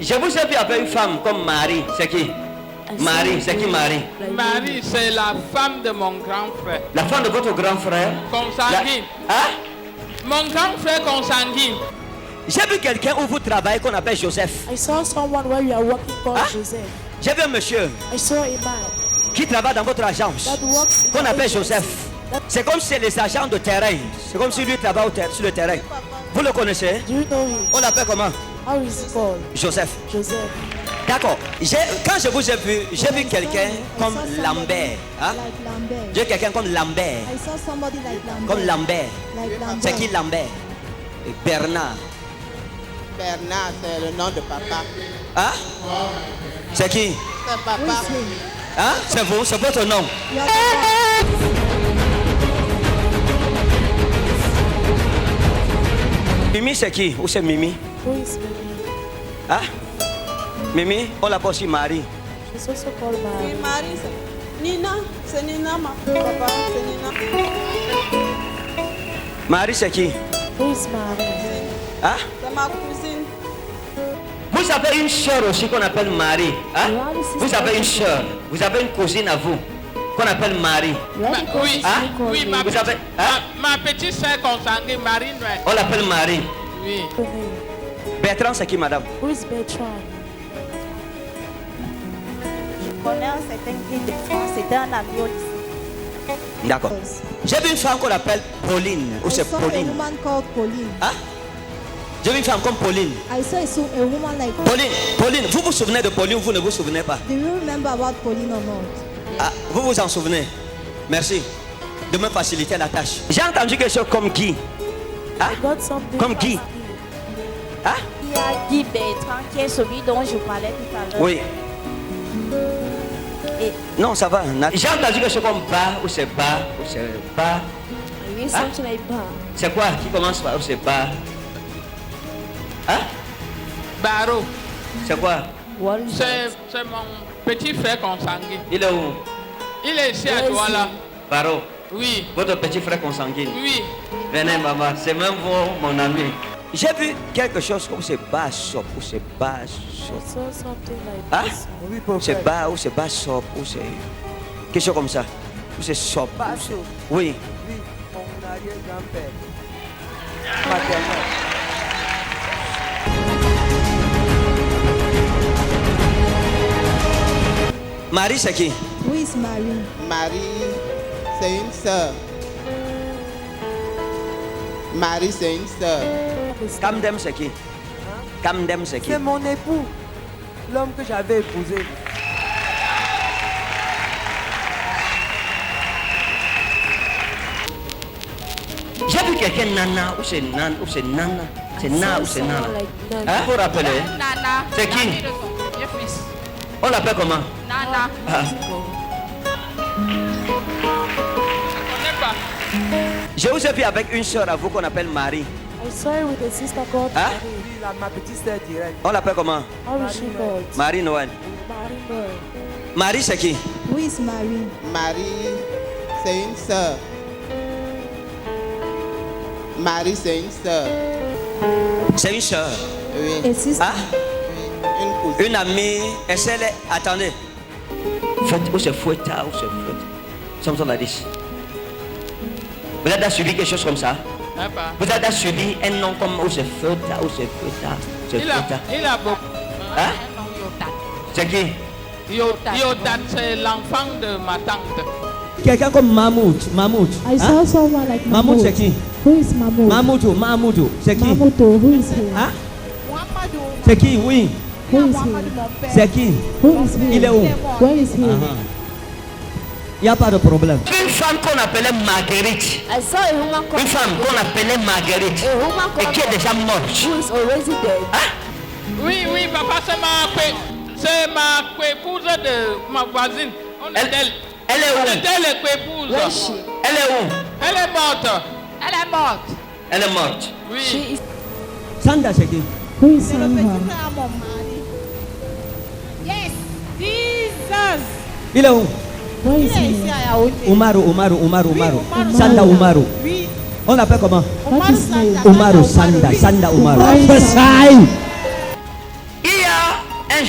Je vous ai vu avec une femme comme Marie. C'est qui? Marie, c'est qui Marie? Marie, c'est la femme de mon grand frère. La femme de votre grand frère? Consanguine. Hein? Mon grand frère consanguine. J'ai vu quelqu'un où vous travaillez qu'on appelle Joseph. I saw someone where you are working called Joseph. J'ai vu un monsieur I saw a man qui travaille dans votre agence that works in qu'on appelle the agency. Joseph. C'est comme si c'est les agents de terrain. C'est comme si lui travaille sur le terrain. Vous le connaissez? Do you know him? On l'appelle comment? How is he called? Joseph. Joseph. D'accord. Quand je vous ai vu quelqu'un comme Lambert. Hein? Like Lambert. J'ai vu quelqu'un comme Lambert. I saw somebody like Lambert. Comme Lambert. Like Lambert. C'est qui Lambert? Bernard. Bernard, c'est le nom de papa. Hein? C'est qui? C'est Who papa. is him? Hein? C'est vous, c'est votre nom. You are the Mimi, c'est qui? Où c'est Mimi? Who is Mimi? Hein? Mimi, on l'appelle aussi Marie. She's also called Oui, Marie. Marie, c'est Nina. C'est Nina, ma papa, c'est Nina. Marie, c'est qui? Who is Marie? Hein? C'est ma cousine. Vous avez une soeur aussi qu'on appelle Marie. Hein? Vous avez une soeur. Vous avez une cousine à vous qu'on appelle Marie. Oui, Hein? oui, ma, Vous avez, hein? ma petite soeur consanguine, Marie Noël. On l'appelle Marie. Oui. Bertrand, c'est qui, madame? Who is Bertrand? Je connais un certain Guy de France, c'était un ami au lycée. D'accord. J'ai vu une femme qu'on appelle Pauline. Ou I c'est saw a Pauline. woman called Pauline. Hein? J'ai vu une femme comme Pauline. I saw a woman like Pauline, vous vous souvenez de Pauline ou vous ne vous souvenez pas? Do you remember about Pauline or not? Ah, vous vous en souvenez? Merci de me faciliter la tâche. J'ai entendu quelque chose comme Guy. Hein? I got something Comme from Guy. Hein? Il y a Guy Bertrand qui est celui dont je parlais tout à l'heure. Oui. Et Non, ça va. J'ai entendu quelque chose comme bas ou c'est bas ou c'est bas. Oui, something like that. C'est quoi qui commence par ou c'est bas? Hein? Barreau. C'est quoi? What is C'est mon petit frère consanguin. Il est où? Il est ici à toi là. Baro. Oui. Votre petit frère consanguin. Oui. Venez, maman. C'est même vous, mon ami. J'ai vu quelque chose comme c'est bas sop ou c'est bas I sop. saw something like Hein? this. C'est bas ou c'est bas sop ou c'est quelque chose comme ça. Ou c'est sop. Bas ou c'est- sop. Oui. Oui, mon arrière-grand-père. Maternel. Marie, c'est qui? Who is Marie? Marie, c'est une sœur. Marie, c'est une sœur. Kamdem, c'est qui? Kamdem, c'est qui? C'est mon époux, l'homme que j'avais épousé. J'ai vu quelqu'un Nana ou c'est Nana ou c'est Nana. C'est Nana ou c'est Nana. Like Hein? Vous vous rappelez? Nana. C'est qui? L'ami de son premier fils. On l'appelle comment? Nana. Ah. On n'est pas. Je vous ai vu avec une soeur à vous qu'on appelle Marie. I saw her with a sister called Hein? Marie. Oui, ma petite sœur directe. On l'appelle comment? How is she called? Marie Noël. Marie Noël. Marie, c'est qui? Who is Marie? Marie, c'est une sœur. Marie, c'est une sœur. C'est une soeur. Oui. A sister. Hein? Une cousine. Une amie. Attendez. Ou c'est Fouetta ou c'est Fouetta. Something like this. Vous avez déjà suivi quelque chose comme ça? Hein, pas. Vous avez déjà suivi un nom comme ou c'est Fouetta ou c'est Fouetta. C'est Fouetta. Il a beaucoup. Hein? C'est qui? Yotat, c'est l'enfant de ma tante. Quelqu'un comme Mahmoud. I saw someone like Mahmoud, c'est qui? Who is Mahmoud? Mamoudou, c'est qui? Mahmoud, who is he? Hein? C'est qui? Oui. Who is he? C'est qui? Who is he? Il est où? Where is he? Il n'y a pas de problème. Une femme qu'on appelait Marguerite. I saw a woman called Une femme qu'on appelait Marguerite. a woman Et called qui est déjà morte. who is already dead. Oui, oui, papa, c'est ma épouse de ma voisine. On Elle, était elle est où? les épouse. Where is she? Elle est où? Elle est morte. Elle est morte. Elle est morte. Oui. She is Sanda, c'est qui? Who is Sandra? Yes, Jesus. Il est où? Where is he? Umaru. Sanda Umaru. Oui, On l'appelle comment? What is his name? Umaru Sanda Umaru. Umaru. Sai. Il y a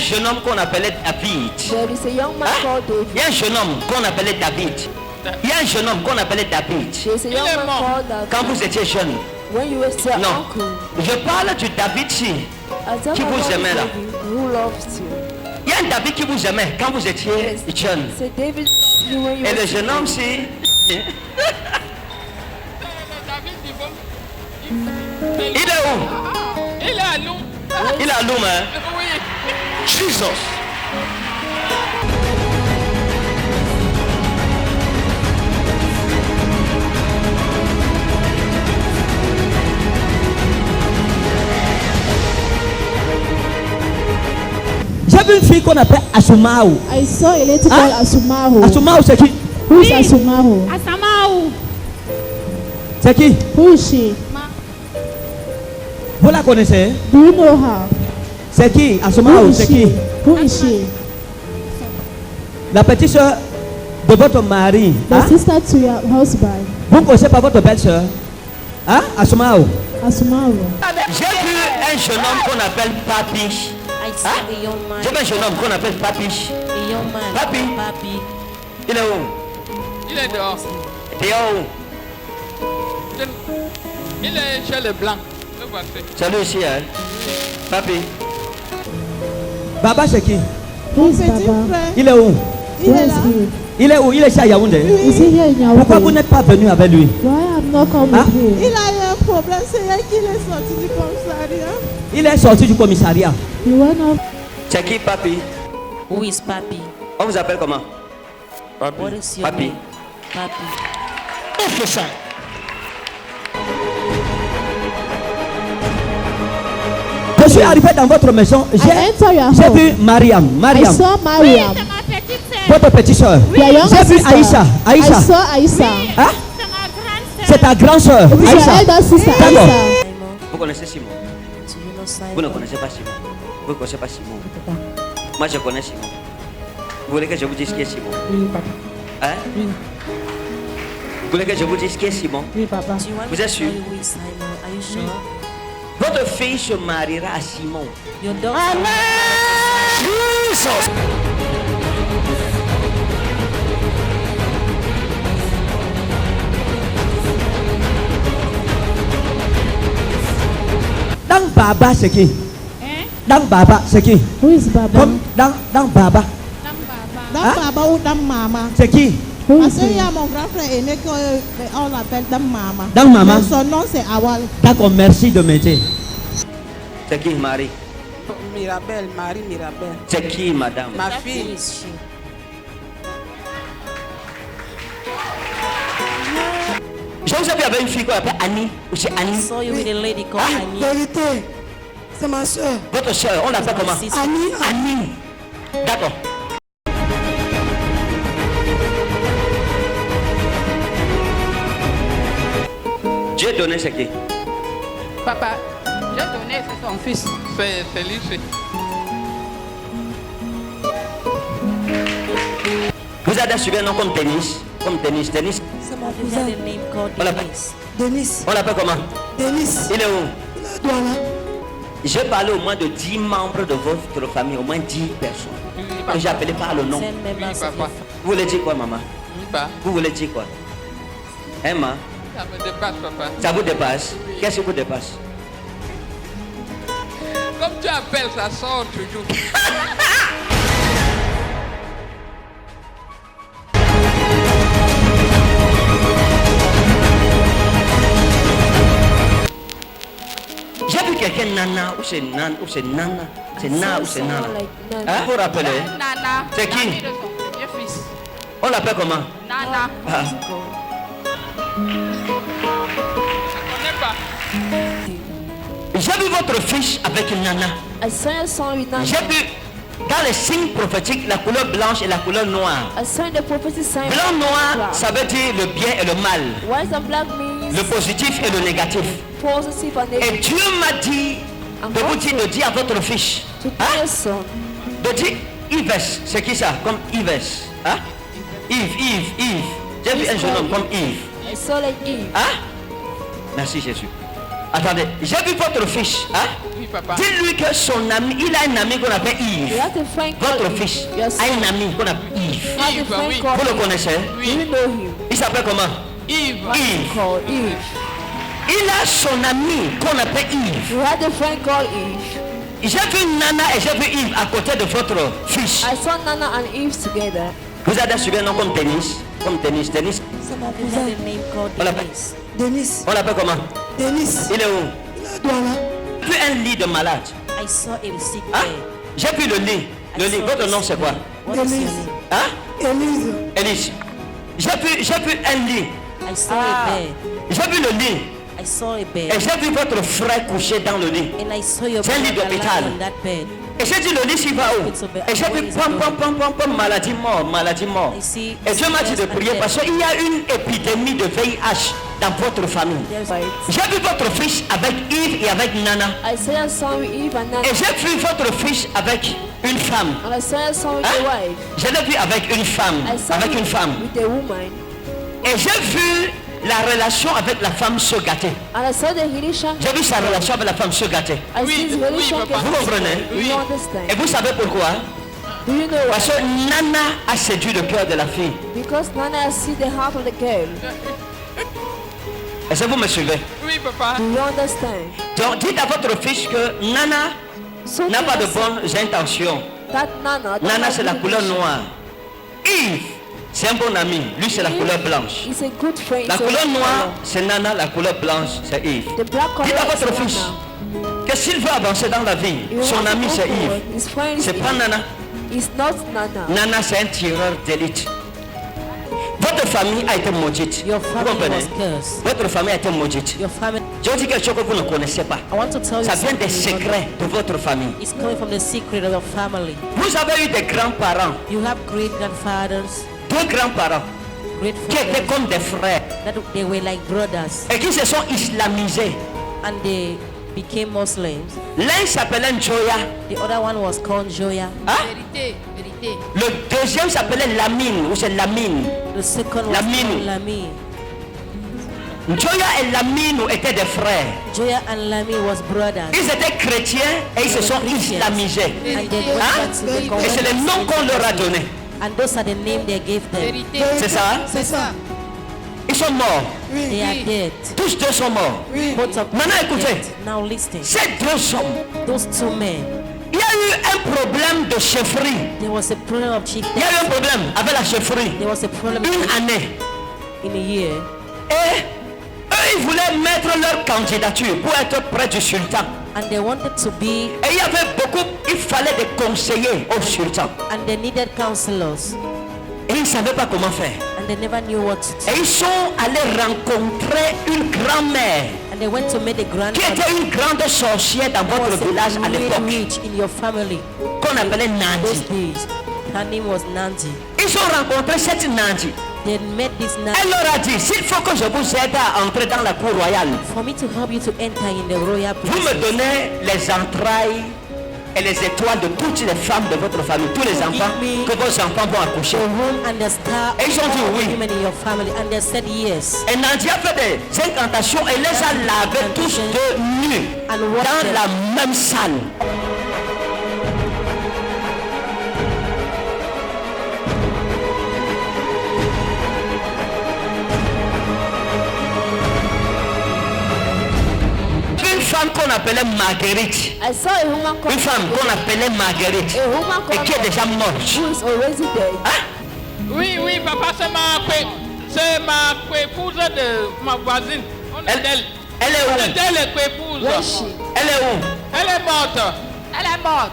jeune homme qu'on appelait David. There is a young man Hein? called David. Il y a un jeune homme qu'on appelait David. Il y a un jeune homme qu'on appelait David. There is a young est man mort. called David. Quand vous étiez jeune. When you were still Non. uncle. Je parle du David-ci. I tell Qui my vous mom aimait là? David who loves you. Il y a un David qui vous aimait quand vous étiez jeune. Say David loves you when you Et were le jeune still homme-ci, David dit bon. il est où? Il est à nous. Il est à Loum, hein? Oui. Jesus. J'ai vu une fille qu'on appelle Asumaou. I saw a lady Hein? called Asumahu. Asumaou, c'est qui? Who is Asumahu? C'est qui? Who is she? Vous la connaissez? Do you know her? C'est qui? Who Asumaou, is c'est she? qui? Who is she? La petite soeur de votre mari. The Hein? sister to your husband. Vous ne connaissez pas votre belle-soeur? Hein? Asumaou. Asumahu. J'ai vu un jeune homme qu'on appelle Papi. I saw a young man. J'ai vu un jeune homme qu'on appelle Papi. A young man. Papi. Papi. Il est où? Il est dehors. Dehors où? Il est chez les blancs. Le voici. C'est lui ici, hein? Papi. Baba, c'est qui? Who is Petit Baba? frère, Il est où? il Where est is là. he? Il est où? Il est ici à Yaoundé. Is he here in Pourquoi vous Yaoundé? n'êtes pas venu avec lui? Why I'm not coming Hein? here? Il a eu un problème, c'est elle qui est sorti du commissariat. Il est sorti du commissariat. You went off. C'est qui, Papi? Who is Papi? On vous appelle comment? What is your Papi. name? Papi. C'est ça. Je suis arrivé dans votre maison. I enter your J'ai home. vu Mariam. I Mariam, saw Mariam. votre petite soeur. Your younger J'ai vu sister. Aïcha. Aïcha. I saw Aïssa. Hein? C'est ta grande soeur. Who is your Aïcha. elder sister D'accord. Aïssa? Simon. Vous connaissez Simon? Do you know Simon? Vous ne connaissez pas Simon. Vous ne connaissez pas Simon. Moi, je connais Simon. Vous voulez que je vous dise qui est Simon? Hein? Vous voulez que je vous dise qui est Simon? Do you want Vous me êtes to sûr? tell you who is Simon? Are you sure? Votre fille se mariera à Simon. Your daughter. Jesus! Dans Baba, c'est qui? Dans Baba, c'est qui? Who is Baba? Comme dans Baba, Dame Hein? Baba ou Dame Mama. c'est qui? Who Parce is qu'il y he? a mon grand frère aîné qu'on l'appelle Dame Mama. Dame Mama. Mais son nom c'est Awal. D'accord, merci de m'aider. C'est qui, Marie? Mirabelle, Marie Mirabelle. C'est qui, madame? Ma Who fille. is she? Je vous ai vu avec une fille qu'on appelle Annie. Ou c'est I Annie? saw you with a lady called Annie. Vérité, c'est ma soeur. Votre soeur, on l'appelle comment? Sister. Annie. D'accord. Dieu donné, c'est qui? Papa, j'ai donné, c'est son fils. C'est lui. Vous avez suivi un nom comme Denis? Comme Denis. Denis, C'est mon Have you cousin. heard a name called Voilà. Denise? Denis. on l'appelle comment? Denis. Il est où? Il est Douala. J'ai parlé au moins de 10 membres de votre famille, au moins 10 personnes. Que j'ai appelé par le nom. 10 members of papa. your Vous voulez dire quoi, maman? Oui, pas. Vous voulez dire quoi? Emma, Ça me dépasse, papa. ça vous dépasse? Qu'est-ce qui vous dépasse? Comme tu appelles, ça sort toujours. J'ai vu quelqu'un nana, ou c'est nana, ou c'est nana. C'est nana ou c'est nana. Someone like Nana. Hein, vous vous rappelez? Nana. C'est qui? l'ami de son premier fils. On l'appelle comment? Nana. Ah. Je connais pas. J'ai vu votre fiche avec une nana. I saw your son with Nana. J'ai vu dans les signes prophétiques la couleur blanche et la couleur noire. I saw the prophecy sign. Blanc, noir, ça veut dire le bien et le mal, White and black means le positif et le négatif. positive and Et negative. Dieu m'a dit de vous dire de dire à votre fiche, To tell your son. de dire Yves, c'est qui ça? Comme Yves. Hein? Yves. J'ai vu un jeune homme comme Yves. I saw like Eve. Hein? Merci Jésus. Attendez, j'ai vu votre fils. Hein? Oui, papa. Dis-lui que son ami, il a un ami qu'on appelle You Yves. have a friend called Votre Eve. fils Your a son. un ami qu'on appelle Yves. You have a Eve, friend oui. called Vous le Eve. connaissez? Do you Oui. know him? Il s'appelle comment? Yves. Yves. Called Eve. Il a son ami qu'on appelle Yves. You had a friend called Eve. J'ai vu Nana et j'ai vu Yves à côté de votre fils. I saw Nana and Eve together. Vous avez suivi un nom comme Denis. Comme Denis. Denis. Some of you have a name called On l'appelle. Denise. Denis. On l'appelle comment? Denis. Il est où? Il a Douala. J'ai vu un lit de malade. I saw a sick Hein? bed. J'ai vu le lit. Le lit. Votre nom c'est quoi? What is your Denise. name? Hein? Élise. Elise. J'ai vu un lit. I saw a bed. J'ai vu le lit. I saw a Et bed. j'ai vu votre frère couché dans le lit. And I saw your C'est un lit brother d'hôpital. lying on that bed. Et j'ai dit le lit s'il va où? Et j'ai vu pom, maladie mort, maladie mort. I see Et Dieu m'a dit de prier parce qu'il y a une épidémie de VIH dans votre famille. there's Right. J'ai vu votre fils avec Yves et avec Nana. I saw your son with Eve and Nana. Et j'ai vu votre fils avec une femme. And I saw your son with Hein? a wife. Je l'ai vu avec une femme. I saw Avec him une femme. with a woman. Et j'ai vu la relation avec la femme se gâter. And I saw the relation. J'ai vu sa relation avec la femme se gâter. I Oui, see his oui, relation. papa. Vous comprenez? Do you understand? Et vous savez pourquoi? Do you know Parce why? que Nana a séduit le cœur de la fille. Because Nana has seen the heart of the girl. Est-ce que vous me suivez? Oui, papa. Do you understand? Donc dites à votre fils que Nana So n'a pas de tell us bonnes intentions. that Nana. Nana c'est la couleur noire. Yves c'est un bon ami. Lui c'est la couleur blanche. Is a good friend. La so couleur Nana. noire c'est Nana, la couleur blanche c'est Yves. The black color Dites à is votre fils Nana. que s'il veut avancer dans la vie, You son want to ami go c'est forward. Yves. His friend is C'est pas Eve. Nana. It's not Nana. Nana c'est un tireur d'élite. Votre famille a été maudite. Your Vous family comprenez? was cursed. Votre famille a été maudite. Your family. Je vous dis quelque chose que vous ne connaissez pas. I want to tell you Ça vient des something. secrets de votre famille. It's coming from the secret of your family. Vous avez eu des grands-parents, You have great grandfathers, deux grands-parents great qui étaient fathers comme des frères that they were like brothers et qui se sont islamisés. and they became Muslims. L'un s'appelait Njoya, The other one was called Joya. hein? Vérité, vérité. Le deuxième s'appelait Lamine, ou c'est Lamine. The second was Lamine. called Lami. Njoya et Lamine étaient des frères. Joya and Lami was brothers. Ils étaient chrétiens et ils se sont islamisés. And they went Hein? back to the Et c'est le nom qu'on leur a donné. And those are the names they gave them. Vérité. C'est ça, hein? C'est ça. Ils sont morts. They are dead. Tous deux sont morts. Oui. Both of them Maintenant, are écoutez. dead. Now listen. Ces deux hommes, Those two men, il y a eu un problème de chefferie. there was a problem of chief. Il y a eu un problème avec la chefferie. There was a problem Une année. in a year. Et eux, ils voulaient mettre leur candidature pour être près du sultan. And they wanted to be, Et il y avait beaucoup, il fallait des conseillers au sultan. and they needed counselors. Et ils ne savaient pas comment faire. And they never knew what to do. Et ils sont allés rencontrer une grand-mère And they went to meet the qui grandmother était une grande sorcière dans who votre was village à really l'époque, rich in your family. qu'on appelait Those Nandi. days, her name was Nancy. Ils ont rencontré cette Nandi. They met this Elle Nancy. leur a dit, s'il faut que je vous aide à entrer dans la cour royale, For me to help you to enter in the royal vous me place, donnez les entrailles et les étoiles de toutes les femmes de votre famille, tous les enfants que vos enfants vont accoucher. the room and the star Et ils ont dit of oui. the women in your family. And they said yes. Et Nandi a fait des incantations et les a lavés tous deux nus And what dans the- la même salle. Une femme qu'on appelait Marguerite, I saw a woman called une femme qu'on appelait Marguerite a woman et called qui est déjà morte. who is already dead. Oui, oui, papa, c'est ma coépouse de ma voisine. On est Elle, d'elle. elle est On est où? d'elle, coépouse. Where is she? Elle est où? Elle est morte. Elle est morte.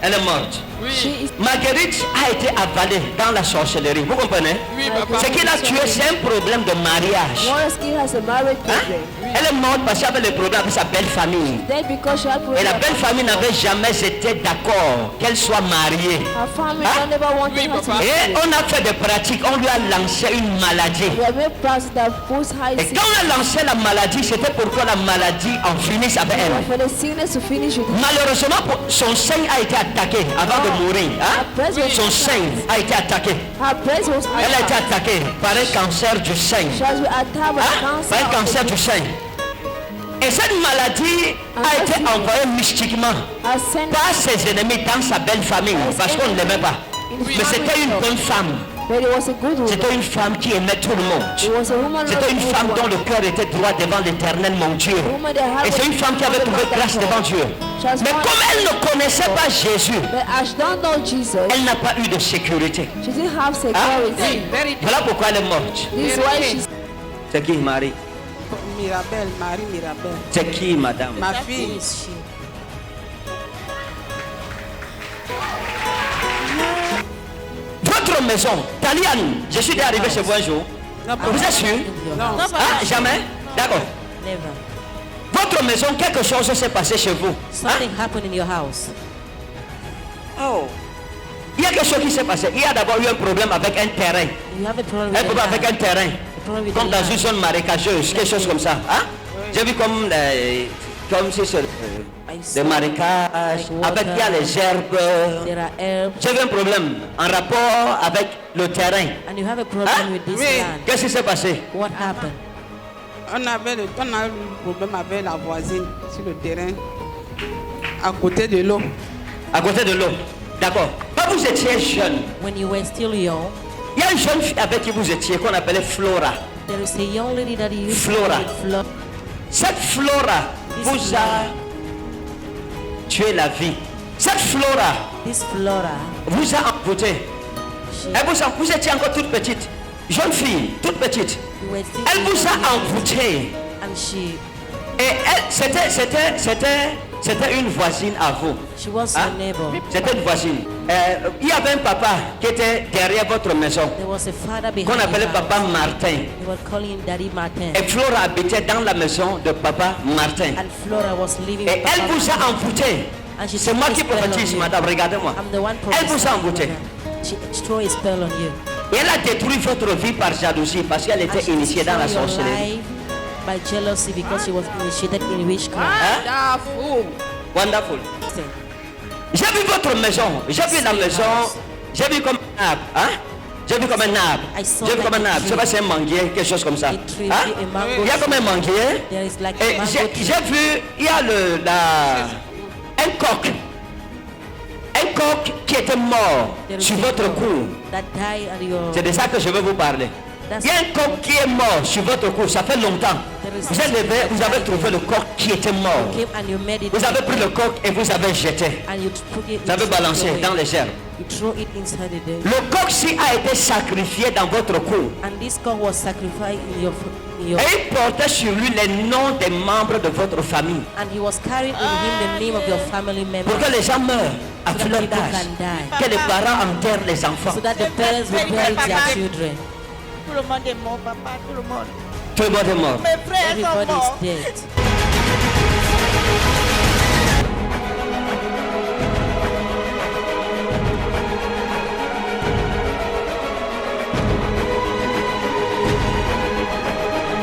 Elle est morte. Oui. She is Marguerite a été avalée dans la sorcellerie. Vous comprenez? Oui, papa. Ce qui l'a tué, c'est un problème de mariage. Moraski has a marriage Hein? problem. Elle est morte parce qu'elle avait le problème avec sa belle famille. Dead because she had Et la problem. belle famille n'avait jamais été d'accord qu'elle soit mariée. Her family Hein? never wanted Oui, her to papa. be Et married. on a fait des pratiques, on lui a lancé une maladie. We have made plans that puts high Et quand on a lancé la maladie, c'était pourquoi la maladie en finisse avec elle. for the sickness to finish with Malheureusement, son sein a été attaqué avant de mourir. Hein? Son sein a été attaqué. her breast was Elle a été attacked. attaquée par un cancer du sein. She has been attacked by Hein? Par un cancer. cancer du sein. Et cette maladie a été envoyée mystiquement I sent par ses ennemis dans sa belle famille parce qu'on ne l'aimait pas. Mais c'était une bonne femme. but it was a good woman. C'était une femme qui aimait tout le monde. It was a woman C'était une femme dont le cœur était droit devant l'Éternel, mon Dieu. Et c'est une femme qui avait trouvé grâce devant Dieu. Mais comme elle ne connaissait pas Jésus, But as she don't know Jesus, elle n'a pas eu de sécurité. she didn't have security. Voilà pourquoi elle est morte. This is why she's C'est qui, Marie? Mirabelle, Marie Mirabelle. C'est qui, madame? Ma fille. Votre maison, Taliane, je suis déjà arrivé chez vous un jour. Vous êtes sûr? Non. Ah, jamais? D'accord. Never. Votre maison, quelque chose s'est passé chez vous. Something happened in your house. Oh. Il y a quelque chose qui s'est passé. Il y a d'abord eu un problème avec un terrain. You have a problem Un with the problème avec un land. terrain. A problem with Comme the dans land. une zone marécageuse, quelque chose comme ça. Hein? J'ai vu comme si c'est des marécages, avec il y a les herbes. There are herbs, J'ai vu un problème en rapport avec le terrain. and you have a problem Hein? with this Oui. land. Qu'est-ce qui s'est passé? What happened? On a eu un problème avec la voisine sur le terrain, à côté de l'eau. À côté de l'eau. D'accord. Quand vous étiez jeune, When you were still young, il y a une jeune fille avec qui vous étiez qu'on appelait Flora. there is a young lady that you used Flora. to Flora. Cette Flora vous a tué la vie. Cette Flora This Flora, vous a amputé. she, Vous étiez encore toute petite. Jeune fille, toute petite. you were still Elle vous a young, amputé. and she Et elle, c'était une voisine à vous. was Hein? your neighbor. C'était une voisine. Il y avait un papa qui était derrière votre maison, There was a father behind qu'on appelait your Papa house. Martin. They were calling him Daddy Martin. Et Flora habitait dans la maison de Papa Martin. And Flora was living Et with Papa elle vous a Martin. amputé. And she C'est threw moi a qui spell on prophétise, you. madame, regardez-moi. I'm the one Elle vous a prophesying, amputé. brother. She threw a spell on you. Et elle a détruit votre vie par jalousie parce qu'elle And était she initiée dans la destroyed your sorcellerie. life by jealousy because she was initiated in witchcraft. Hein? Wonderful. J'ai vu votre maison. J'ai vu la maison. J'ai vu comme un arbre. Hein? J'ai vu comme un arbre. I saw J'ai vu like comme un a arbre. Je sais pas si c'est un manguier, quelque chose comme ça. A tree, Hein? a mango Il y a comme un manguier. There is like Et a mango tree. j'ai vu, il y a un coq. Un coq qui était mort There is sur a votre cock cou. that died at your. C'est de ça que je veux vous parler. Il y a un coq qui est mort sur votre cou, ça fait longtemps. Vous avez trouvé le coq qui était mort. Came and you made it. Vous avez pris le coq et vous avez jeté. And you put it. Vous avez balancé dans les herbes. You throw it inside the dirt. Le coq-ci a été sacrifié dans votre cou. And this cock was sacrificed in your. Et il portait sur lui les noms des membres de votre famille. And he was carrying in him the name of your family members. Pour que les gens meurent à So that fleur people d'âge. can die. Que les parents enterrent les enfants. So that the parents will bury their children. Tout le monde est mort, papa, tout le monde. Tout le monde est mort. Mes frères sont Everybody morts. is dead.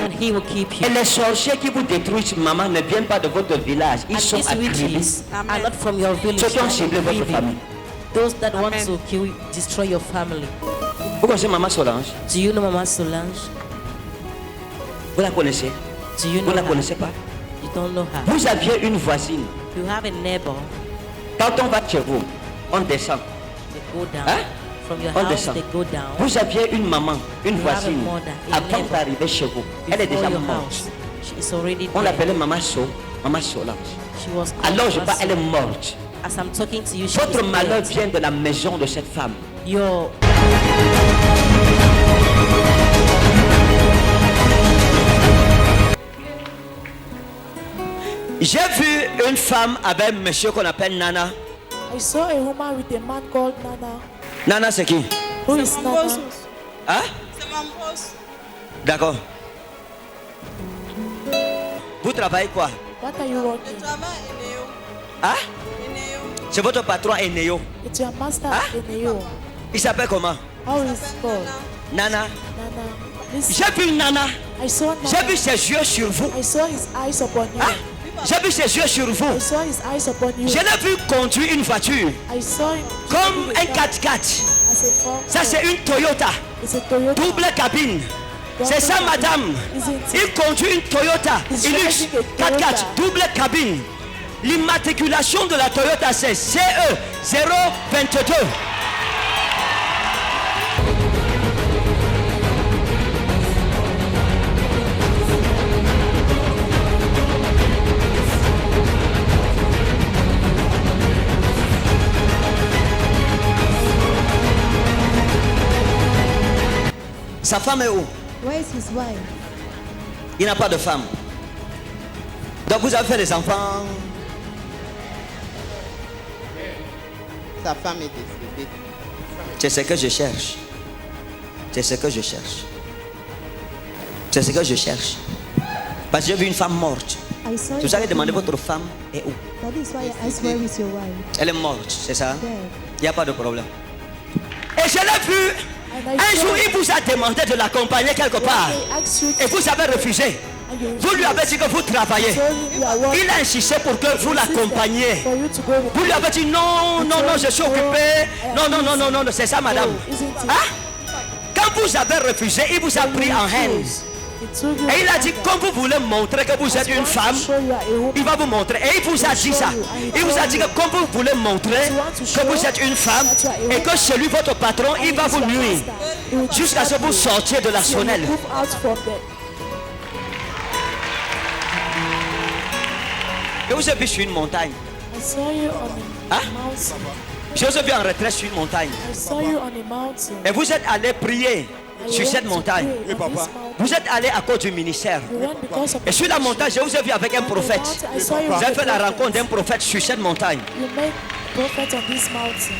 And he will keep you. Et les sorciers qui vous détruisent, maman, ne viennent pas de votre village. Ils And sont these à Kribi. witches are not from your village. Ceux qui ont but ciblé votre Kribi. famille. Those that want to kill, destroy your family. Vous connaissez maman Solange? Do you know Mama Solange? Vous la connaissez? Do you Vous know la her? connaissez pas? You don't know her. Vous aviez une voisine. You have a neighbor. Quand on va chez vous, on descend. They go down. Hein? From your On house, descend. they go down. Vous aviez une maman, une You have a voisine, mother, a avant neighbor. d'arriver chez vous. Elle est Before déjà your morte. house. She is already On dead. l'appelait maman Solange. She was called Alors je Mama parle, elle est Solange. morte. As I'm talking to you, she Votre is malheur dead. vient de la maison de cette femme. Your J'ai vu une femme avec un monsieur qu'on appelle Nana. I saw a woman with a man called Nana. Nana, c'est qui? Who is Mon Nana? boss. Hein? C'est mon boss. D'accord. Vous travaillez quoi? What are you Je working? travaille à Eneo. Hein? Eneo. C'est votre patron Eneo. It's your master Huh? in you. Il s'appelle comment? How is called? Nana. Nana. Listen, J'ai vu Nana. I saw J'ai Nana. vu ses yeux sur vous. I saw his eyes upon you. Hein? J'ai vu ses yeux sur vous. I saw his eyes upon you. Je l'ai vu conduire une voiture I saw him comme driving a un car 4x4. as a Ford Ça, car. c'est une Toyota. It's a Toyota. Double cabine. C'est ça, madame. Isn't Il it? conduit une Toyota He's Hilux driving a 4x4 Toyota. double cabine. L'immatriculation de la Toyota, c'est CE 022. Sa femme est où? Where is his wife? Il n'a pas de femme. Donc vous avez fait des enfants. Sa femme est décédée. C'est ce que je cherche. C'est ce que je cherche. C'est ce que je cherche. Parce que j'ai vu une femme morte. I saw Vous avez demandé votre femme est où? That is why I asked where is your wife? Elle est morte, c'est ça? Dead. Il n'y a pas de problème. Et je l'ai vu. Un jour, il vous a demandé de l'accompagner quelque part. They asked you Et vous avez refusé. and you Vous lui avez dit que vous travaillez. told him you are working. Il a insisté pour que vous l'accompagniez. For you to go with Vous lui avez dit non, non, non, je suis occupé. Non, non, non, non, non, c'est ça, madame. Isn't it? Hein? Quand vous avez refusé, il vous a pris en haine. He told you Et il a dit, comme vous voulez montrer que vous êtes une femme, show you are a woman. il va vous montrer. Et il vous a dit ça. Il vous a dit que comme vous voulez montrer que vous êtes une femme et que celui, votre patron, il va vous nuire jusqu'à ce que vous sortiez de la sonnelle. Move out from there. Et vous avez vu sur une montagne. I saw you on a Hein? mountain. Je vous ai vu en retraite sur une montagne. I saw you on a mountain. Et vous êtes allé prier I sur went cette to montagne. pray on this mountain. Vous êtes allé à cause du ministère. You went because of Et sur la montagne, je vous ai vu avec un prophète. I saw you Vous avez with fait a la prophet. rencontre d'un prophète sur cette montagne. You made prophet on this mountain.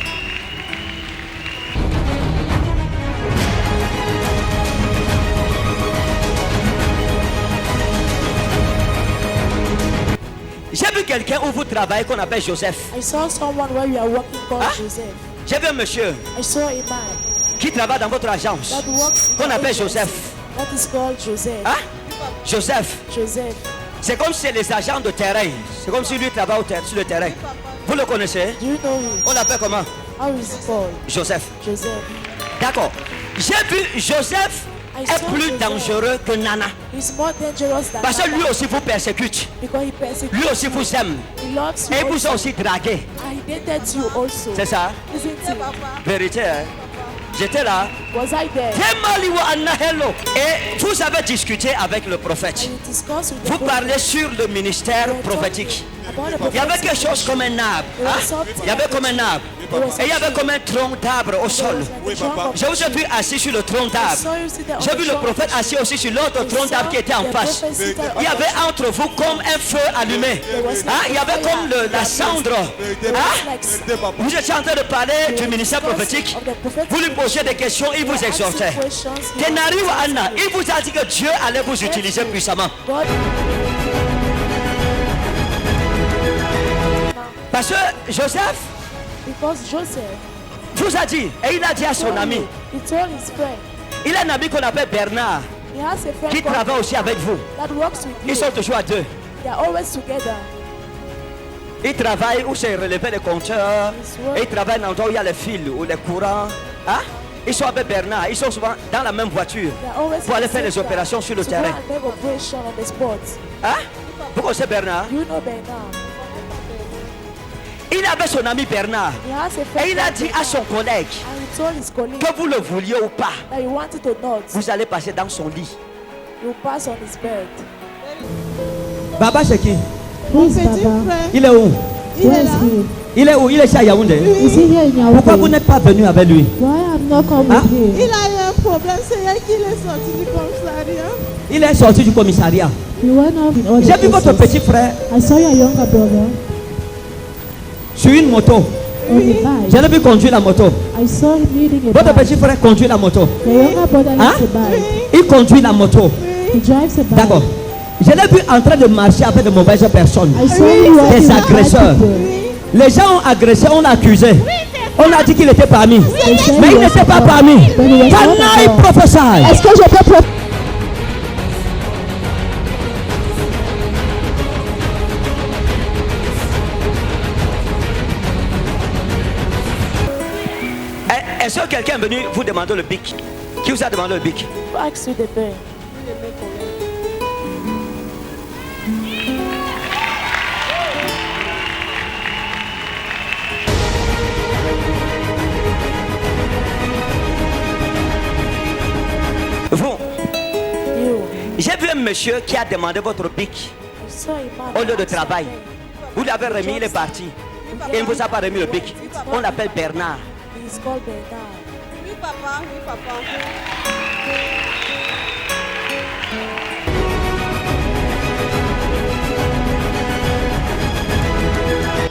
J'ai vu quelqu'un où vous travaillez qu'on appelle Joseph. I saw someone where you are working called Hein? Joseph. J'ai vu un monsieur I saw a man qui travaille dans votre agence that works in qu'on the appelle agency. Joseph. That is called Joseph. Hein? Joseph. Joseph. C'est comme si c'est les agents de terrain. C'est comme si lui travaille sur le terrain. Vous le connaissez? Do you know him? On l'appelle comment? How is he called? Joseph. Joseph. D'accord. J'ai vu Joseph est plus dangereux que Nana. He's more dangerous than Parce que lui Nana aussi vous persécute. because he persecutes Lui aussi vous aime. you. He loves you Et il vous also. a aussi dragué. And he dated you also. C'est ça? Isn't it? Vérité, hein? J'étais là. Was I there? Et vous avez discuté avec le prophète. And you discussed with the Vous prophet parlez sur le ministère prophétique. about the Il y avait prophetic quelque chose comme un arbre. hein? Il y avait comme un arbre. Et il y avait comme un tronc d'arbre au sol. Je vous ai vu assis sur le tronc d'arbre. J'ai vu le prophète assis aussi sur l'autre tronc d'arbre qui était en face. Il y avait entre vous comme un feu allumé. Hein? Il y avait comme la cendre. Hein? Vous étiez en train de parler du ministère prophétique. Vous lui posiez des questions, il vous exhortait. Tenari wa Anna, il vous a dit que Dieu allait vous utiliser puissamment. God, Parce que Joseph because Joseph, vous a dit, et il a dit à son ami, he told his friend, il a un ami qu'on appelle Bernard, he has a friend qui called travaille aussi avec vous. that works with Ils you. sont toujours à deux. They are always together. Ils travaillent où c'est relevé les compteurs. Et ils travaillent dans l'endroit où il y a les fils ou les courants. Hein? Ils sont avec Bernard. Ils sont souvent dans la même voiture They are always pour aller in the faire les same opérations car sur le to go terrain. and make operation on the spot. Hein? Vous connaissez Bernard? You know Bernard. Il avait son ami Bernard. He has a friend Et il a called dit à Bernard. son collègue, And he told his colleague que vous le vouliez ou pas, that he wanted to not. vous allez passer dans son lit. You pass on his bed. Baba c'est qui? Who is Baba? Il est où? Where is he? Il est où? Il est chez Yaoundé. Is he here in Pourquoi vous Yaoundé? n'êtes pas venu avec lui? Why I'm not come Hein? with him? Il a eu un problème, c'est elle qui est sorti du commissariat. Il est sorti du commissariat. You went off in all J'ai the vu votre places. petit frère I saw your younger brother sur une moto. on the bike. Je l'ai vu conduire la moto. I saw him leading a Votre bike. petit frère conduit la moto. The younger brother Hein? leads a bike. Il conduit la moto. He drives a bike. D'accord. Je l'ai vu en train de marcher avec de mauvaises personnes. I saw him walking Des with bad agresseurs. people. Les gens ont agressé, on l'a accusé. On a dit qu'il était parmi. Mais il n'était pas parmi. Can I prophesy? Est-ce que je peux prophétiser? Est-ce que quelqu'un est venu vous demander le bic? Qui vous a demandé le bic? Who asked you the pen? mes collègues. Vous, j'ai vu un monsieur qui a demandé votre bic au lieu de travail. Vous l'avez remis, il est parti. Et il ne vous a pas remis le bic. On l'appelle Bernard. He's called Bernard. Oui, papa, oui, papa.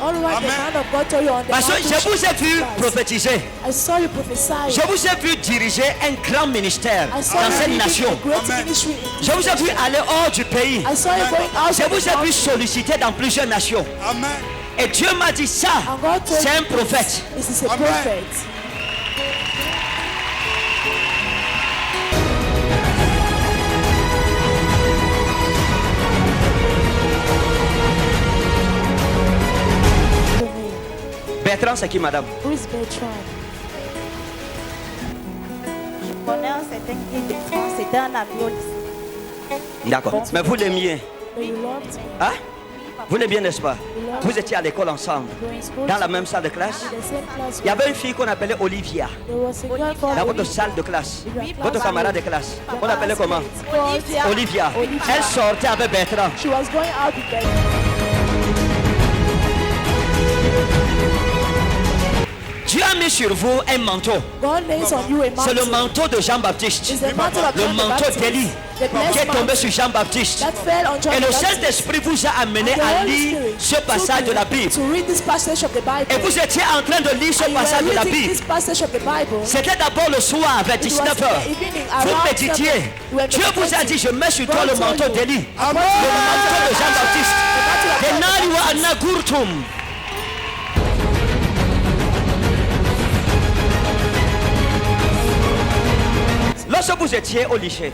All right, the man of God told you on the Parce que mountain je vous ai vu top. prophétiser. I saw you prophesy. Je vous ai vu diriger un grand ministère I saw dans you cette leading nation. a great ministry. Je vous ai vu aller hors du pays. I saw you going out Je of vous the ai vu mountain. solliciter dans plusieurs nations. Amen. Et Dieu m'a dit ça, And God told c'est un me prophète. This is a Amen. prophet. Bertrand, c'est qui, madame? Who is Bertrand? Je connais un certain Guy Bertrand. C'était un ami au lycée. D'accord. Mais vous l'aimiez. So you loved me. Hein? Vous l'aimiez, n'est-ce pas? Vous étiez à l'école ensemble, You were in school dans la together. même salle de classe. In the same class. Il y avait une fille qu'on appelait Olivia, There was a girl called dans votre Olivia. salle de classe. Oui, Votre camarade de classe. On l'appelait comment? Olivia. Olivia. Olivia. Elle sortait avec Bertrand. She was going out with Bertrand. Dieu a mis sur vous un manteau. God lays on you a C'est le mantle. manteau de Jean-Baptiste. It's the mantle of Le John the manteau Baptist. d'Élie The qui est blessed tombé mantle sur Jean-Baptiste. that fell on John Et the le Baptist. Saint-Esprit vous a amené The à Holy lire Spirit ce passage took de la you Bible. to read this passage of the Bible. Et vous étiez en train de lire ce And you passage de were la reading Bible. this passage of the Bible. C'était d'abord le soir vers It was 19h. in the evening Vous around méditiez. 7. You were Dieu vous a meditating. dit, je mets sur toi God le told manteau you. d'Élie. Amen. Le manteau de Jean-Baptiste. The mantle of Denari wa John the Baptist. anagurtum. Lorsque vous étiez au lycée,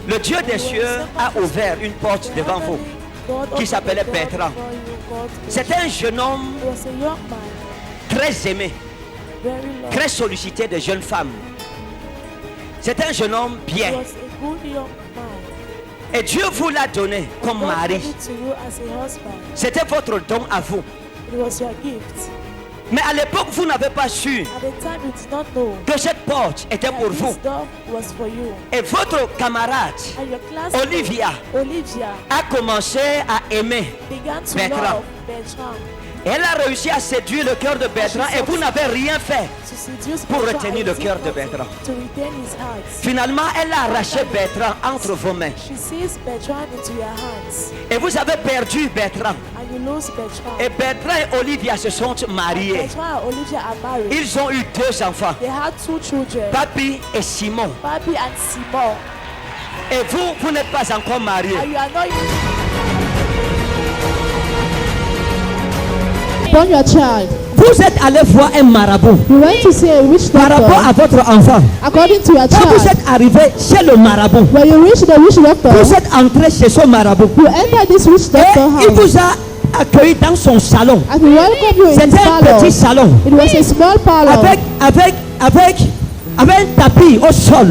le Dieu des cieux a ouvert une porte devant vous qui s'appelait Bertrand. C'était un jeune homme He was a young man, très aimé, very loved. très sollicité des jeunes femmes. C'était un jeune homme He bien. was a good young man. Et Dieu vous l'a donné comme God mari. gave it to you as a husband. C'était votre don à vous. It was your gift. Mais à l'époque, vous n'avez pas su At the time, you did not know que cette porte était that pour vous. this door was for you. Et votre camarade, And your classmate, Olivia, Olivia, a commencé à aimer. began to Bertrand. love Bertrand. Elle a réussi à séduire le cœur de Bertrand et vous n'avez rien fait To seduce pour Bertrand retenir and le take cœur de nothing Bertrand. To retain his heart. Finalement, elle a arraché Bertrand entre vos mains. She sees Bertrand into your hands. Et vous avez perdu Bertrand. And you lose Bertrand. Et Bertrand et Olivia se sont mariés. Bertrand and Olivia are married. Ils ont eu 2 enfants, They had 2 children, Papi et Simon. Papi and Simon. Et vous, vous n'êtes pas encore mariés. And you are not Upon your child. Vous êtes allé voir un marabout You went to see a witch par rapport à doctor. votre enfant. According to your Quand vous child, êtes arrivé chez le marabout, when you reach the witch doctor, vous êtes entré chez ce marabout you enter this witch et doctor il house vous a accueilli dans son salon. and he welcome you in his C'était un parlor. petit salon It was a small parlor avec un tapis au sol.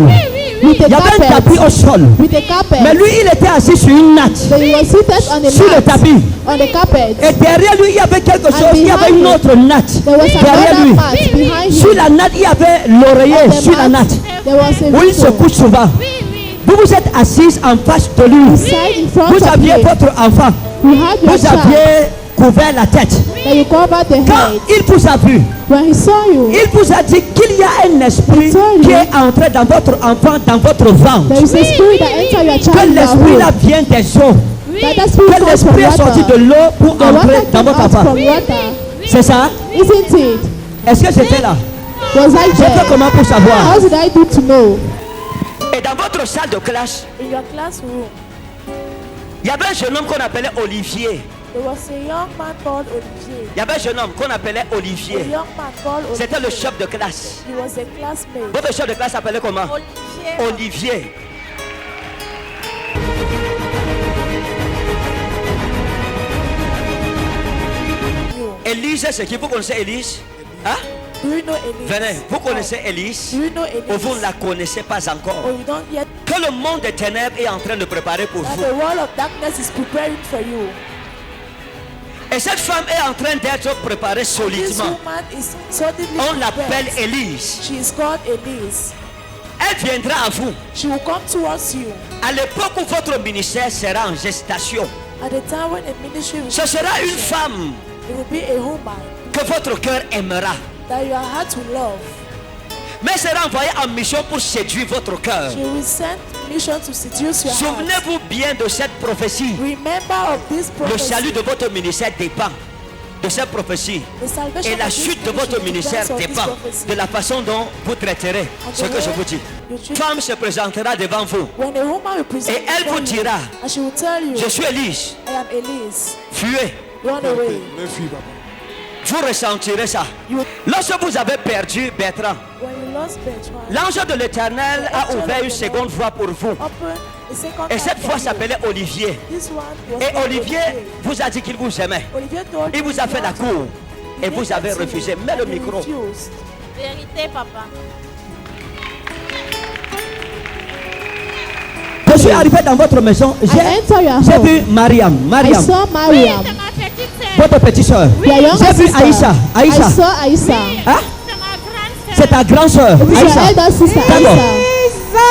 with Il y a avait un tapis carpet. au sol. With a carpet. Mais lui, il était assis sur une natte, Then he was seated on a sur le mat, tapis. on the carpet. Et derrière lui, il y avait quelque chose, il y avait behind une him, autre natte. There was Derrière another lui. mat behind Sur him. la natte, il y avait l'oreiller On the sur la mat, natte. there was a Où il se window. couche souvent. Vous vous êtes assise en face de lui. Side in front Vous of aviez him. votre enfant. You had your Vous child. aviez couvert la tête. Then you covered the Quand head. il vous a vu, When he saw you, il vous a dit qu'il y a un esprit qui est entré dans votre enfant, dans votre ventre. there is a spirit that entered your Que child in your l'esprit là home. vient des eaux. That that spirit Que comes from l'esprit est sorti de water. l'eau pour The water entrer dans came votre out enfant. from water. C'est ça? Isn't it? Est-ce que j'étais là? Was I J'ai fait there? comment pour savoir? How did I do to know? Et dans votre salle de classe, in your classroom. il y avait un jeune homme qu'on appelait Olivier. There was a young man called Olivier. Il y avait un jeune homme qu'on appelait A Olivier. young man called Olivier. C'était le chef de classe. He was a classmate. Votre chef de classe s'appelait comment? Olivier. Olivier. Élise, c'est qui? Vous connaissez Élise? Hein? Do you know Elise? Venez, vous connaissez Élise Do you know Elise? ou vous ne la connaissez pas encore? Or you don't yet Que le monde des ténèbres est en train de préparer pour that vous. the world of darkness is preparing for you. Et cette femme est en train d'être préparée This solidement. woman is suddenly On l'appelle prepared. Élise. She is called Elise. Elle viendra à vous. She will come towards you À l'époque où votre ministère sera en gestation, at the time when a ministry will ce sera une femme it will be a woman que votre cœur aimera. that your heart will love. Mais elle sera envoyée en mission pour séduire votre cœur. She will send mission to seduce your heart. Souvenez-vous bien de cette prophétie. Remember of this Le prophecy. salut de votre ministère dépend de cette prophétie. The salvation Et la of this chute de votre ministry ministère depends on this dépend prophecy. de la façon dont vous traiterez ce que je vous dis. Une femme se présentera devant vous. When a woman will present Et elle before vous you, dira, and she will tell you, je suis Élise, I am Elise. fuyez. Run away. Vous ressentirez ça. Lorsque vous avez perdu Bertrand, When you lost Bertrand, l'ange de l'Éternel a ouvert une seconde voie pour vous. open a second Et time cette for fois you. s'appelait Olivier. This one was Et called Olivier vous a dit qu'il vous aimait. Olivier told Il you vous a he fait la loved you. cour. Et He vous gave avez it to you, refusé. Mets le and you micro. refused. Vérité, papa. Je suis arrivé dans votre maison. I enter your J'ai home. vu Mariam. I Mariam, saw Mariam, votre petite soeur. your younger J'ai vu sister. Aïssa. I Aïssa. saw Aïssa. Hein? C'est ta grande soeur. It's your Aïssa. elder sister D'accord. Aïssa.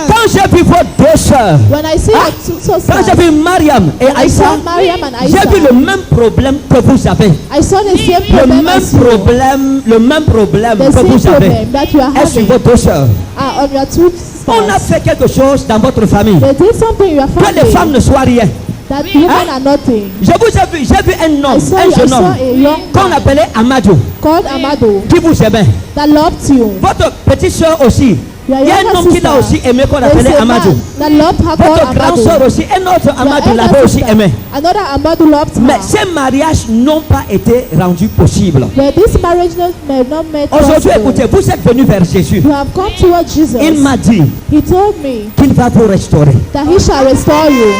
Quand j'ai vu vos deux soeurs, When I see Ah. your two sisters, quand j'ai vu Mariam et when I Aïssa, saw Mariam and j'ai vu le Aïssa, même problème que vous avez. I saw the same Le problem même as you. problème, le même problème The que same vous avez problem that you are est sur having vos deux soeurs. are on your two On a sisters. fait quelque chose dans votre famille. They did something in your Que les femmes family ne soient rien. that women are nothing. Je vous ai vu, j'ai vu un homme, I un jeune saw homme a young qu'on man appelait Amadou, called Amado qui vous aimait. that loved you. Votre petite soeur aussi. Your Il y a un younger homme qui l'a sister, aussi aimé qu'on there's appelait a Amadou. man that loved her called Votre grande Amado. soeur aussi, un autre Your Amadou l'avait elder aussi sister, aimé. another Amado loved Mais her. ces mariages n'ont pas été rendus possibles. But this marriage may not make Aujourd'hui, possible. écoutez, vous êtes venus vers Jésus. You have come towards Jesus. Il m'a dit He told me qu'il va vous restaurer. that he shall restore you.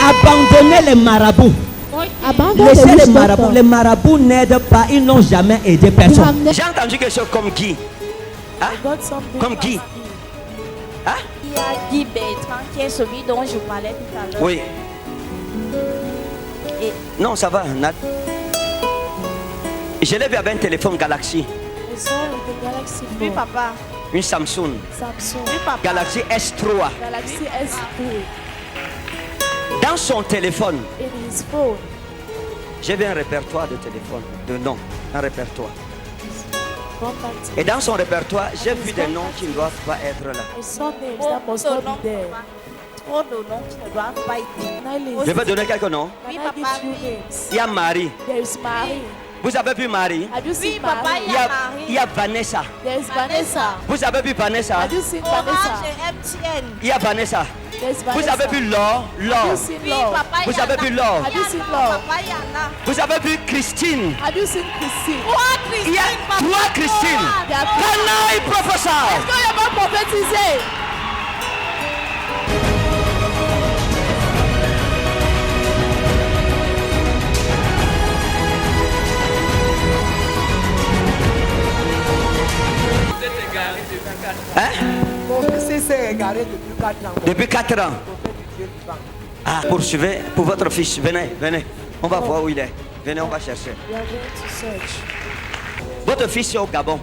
Abandonnez les marabouts. Abandon Laissez the les witch marabouts. doctor. Les marabouts n'aident pas. Ils n'ont jamais aidé You personne. have never J'ai entendu quelque chose comme qui? Hein? I got something Comme qui? Hein? Il y a Guy Bertrand qui est celui dont je parlais tout à l'heure. Oui. Et Non, ça va. Je l'ai vu avec un téléphone Galaxy. I saw with the Galaxy oui, phone. papa. Une Samsung. Samsung Oui, papa. Galaxy S3. Galaxy S3 Dans son téléphone, in his phone. j'ai vu un répertoire de téléphone, de noms. Un répertoire. Contact. Et dans son répertoire, j'ai vu des noms qui ne doivent pas être là. I saw names Trop that must de not noms, be there. papa. Trop de noms qui ne doivent pas être. Can I list? Je vais donner quelques noms. Can Oui, I papa. give you names? Il y a Marie. There is Marie. Vous avez vu Marie? Have you Oui, seen papa, Marie? il y a Il y a Marie. Vanessa. There is Vanessa. Vous avez vu Vanessa? Have you seen Vanessa? Orange et MTN. Il y a Vanessa. There is Vous Vanessa. avez vu Laure? Have you Laure. seen Oui, Laure? papa, il Vous y en avez a. vu Laure? Have you Il y seen en a, Laure? papa, il y en a. Vous avez vu Christine? Have you seen Christine? Trois Il y a Christine, papa. trois Christine. There are Can I prophesy? Est-ce qu'il y a pas prophétisé? Hein? Mon fils s'est égaré depuis 4 ans. Depuis 4 ans. Prophète du Dieu vivant. Ah, poursuivez pour votre fils. Venez, venez. On va voir où il est. Venez, on va chercher. We are going to search. Votre fils est au Gabon.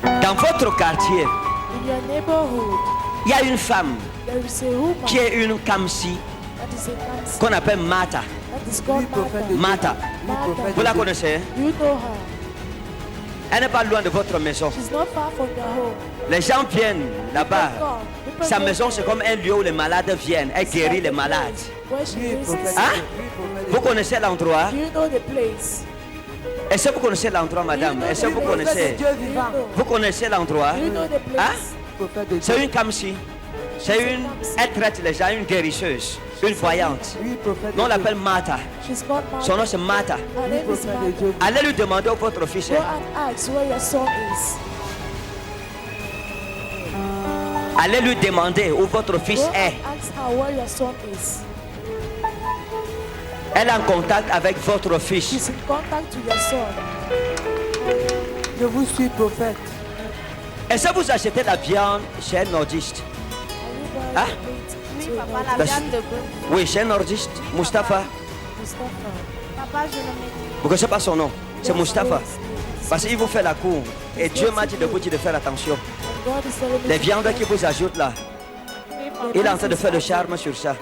Dans votre quartier, In your neighborhood, il y a une femme there is a woman qui est une Kamsi that is a cancer. qu'on appelle Mata. That is Oui, called prophète de Martha. Mata. Oui, prophète Vous la de Dieu. connaissez? Hein? You know her. Elle n'est pas loin de votre maison. She's not far from your home. Les gens viennent là-bas. People Sa go maison, c'est comme un lieu où les malades viennent. Elle guérit les malades. where she Oui, is. prophète Hein? de Dieu. Oui, prophète de Vous Dieu. connaissez l'endroit? Do you know the place? Est-ce que vous connaissez l'endroit, madame? Est-ce que vous Prophète de connaissez? Dieu vivant. Vous connaissez l'endroit? Do you know the Hein? place? Prophète de Dieu. C'est une Kamsi. C'est une. Elle traite les gens, une guérisseuse, une voyante. Oui, prophète de Nous on Dieu. l'appelle Mata. She's called Son Martha. nom c'est Mata. Her Oui, name is prophète de Martha. Dieu. Allez lui demander où votre fils Go est. and ask where your son is. Allez lui demander où votre fils Go est. and ask her where your son is. Elle est en contact avec votre fils. She's in contact with your son. Je vous suis prophète. Est-ce que vous achetez la viande chez un nordiste? Hein? Oui, papa, la viande de bœuf. Oui, chez un nordiste. Mustapha. Papa, je le mets. Vous ne connaissez pas son nom? C'est Mustapha. Parce qu'il vous fait la cour. Et Dieu m'a dit de vous dire de faire attention. Les viandes qu'il vous ajoute là, il est en train de faire le charme sur ça.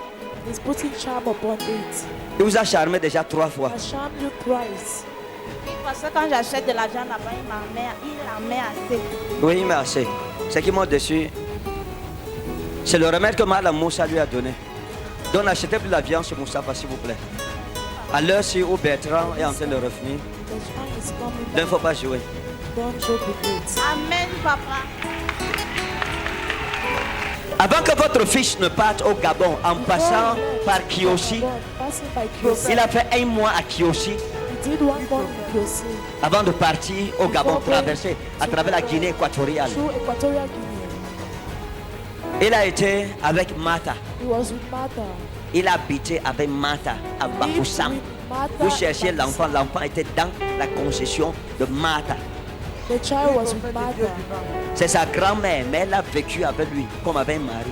He's putting charm upon it. Il vous a charmé déjà 3 fois. I charmed you twice. Oui, parce que quand j'achète de la viande là-bas, il en met assez. Oui, il m'a assez. Ce qui monte dessus, c'est le remède que Mala Moussa lui a donné. Donc n'achetez plus la viande chez Moustapha, s'il vous plaît. À l'heure où Bertrand est en train de revenir, The charm is coming il ne back. faut pas jouer. Don't joke with it. Amen, papa. Avant que votre fils ne parte au Gabon en passant par Kiosi, Passing by Kiosi. il a fait 1 mois à Kiosi He did 1 month in Kiosi. avant de partir au Gabon, traverser à travers la Guinée équatoriale. Through Equatorial Guinea. Il a été avec Martha. He was with Martha. Il a habité avec Martha à Bafoussam. Vous cherchiez l'enfant, l'enfant était dans la concession de Martha. The child was with Martha. C'est sa grand-mère, mais elle a vécu avec lui comme avec un mari.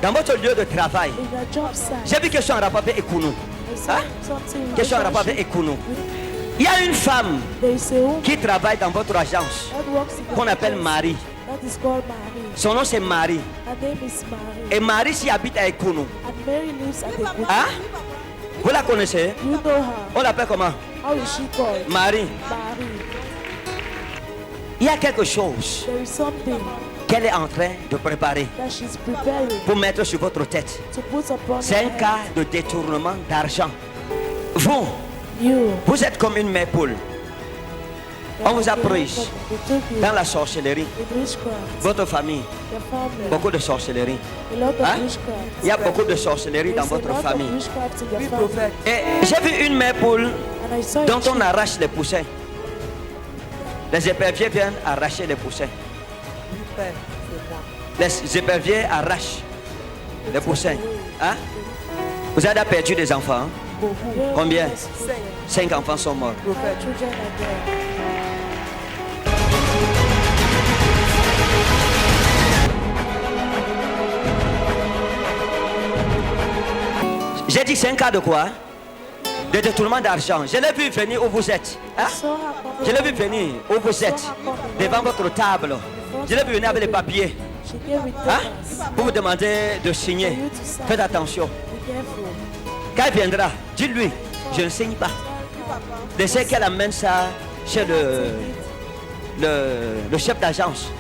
Dans votre lieu de travail, In a job site. j'ai vu quelque chose en rapport avec Ekounou. There's Hein? something Quelque chose en rapport avec Ekounou. Il y a une femme There is a woman qui travaille dans votre agence that works in the qu'on appelle office. Marie. That is called Mary. Son nom c'est Marie. Her name is Mary. Et Marie s'y habite à Ekounou. And Mary lives at the Hein? Vous la connaissez? You know her. On l'appelle comment? How is she called? Marie. Mary. Il y a quelque chose There is something qu'elle est en train de préparer that she's preparing pour mettre sur votre tête. to put upon C'est her un cas head. de détournement d'argent. Vous, You. vous êtes comme une mère poule. On vous a pris They took you dans la sorcellerie. in witchcraft. Votre famille, Your family. beaucoup de sorcellerie. A lot of Hein? witchcraft. Il y a beaucoup de sorcellerie dans There's a votre lot of famille. witchcraft in your Oui, family. prophète. Et j'ai vu une mère poule And I saw a dont on chick arrache les poussins. Les éperviers viennent arracher les poussins. Oui, Père, c'est moi. Les éperviers arrachent les poussins. Hein? Vous avez perdu des enfants. Hein? There Combien? was 5 enfants sont morts. 5 children are there. J'ai dit 5 cas de quoi? De détournement d'argent. Je l'ai vu venir où vous êtes. Hein? I saw her coming. Je l'ai vu venir où vous êtes. Devant votre table. Je l'ai vu venir avec les papiers. She came with Hein? papers. Pour vous demander de signer. Faites attention. Be careful. Quand elle viendra, dis-lui, je ne signe pas. Laissez qu'elle amène ça chez le chef d'agence. To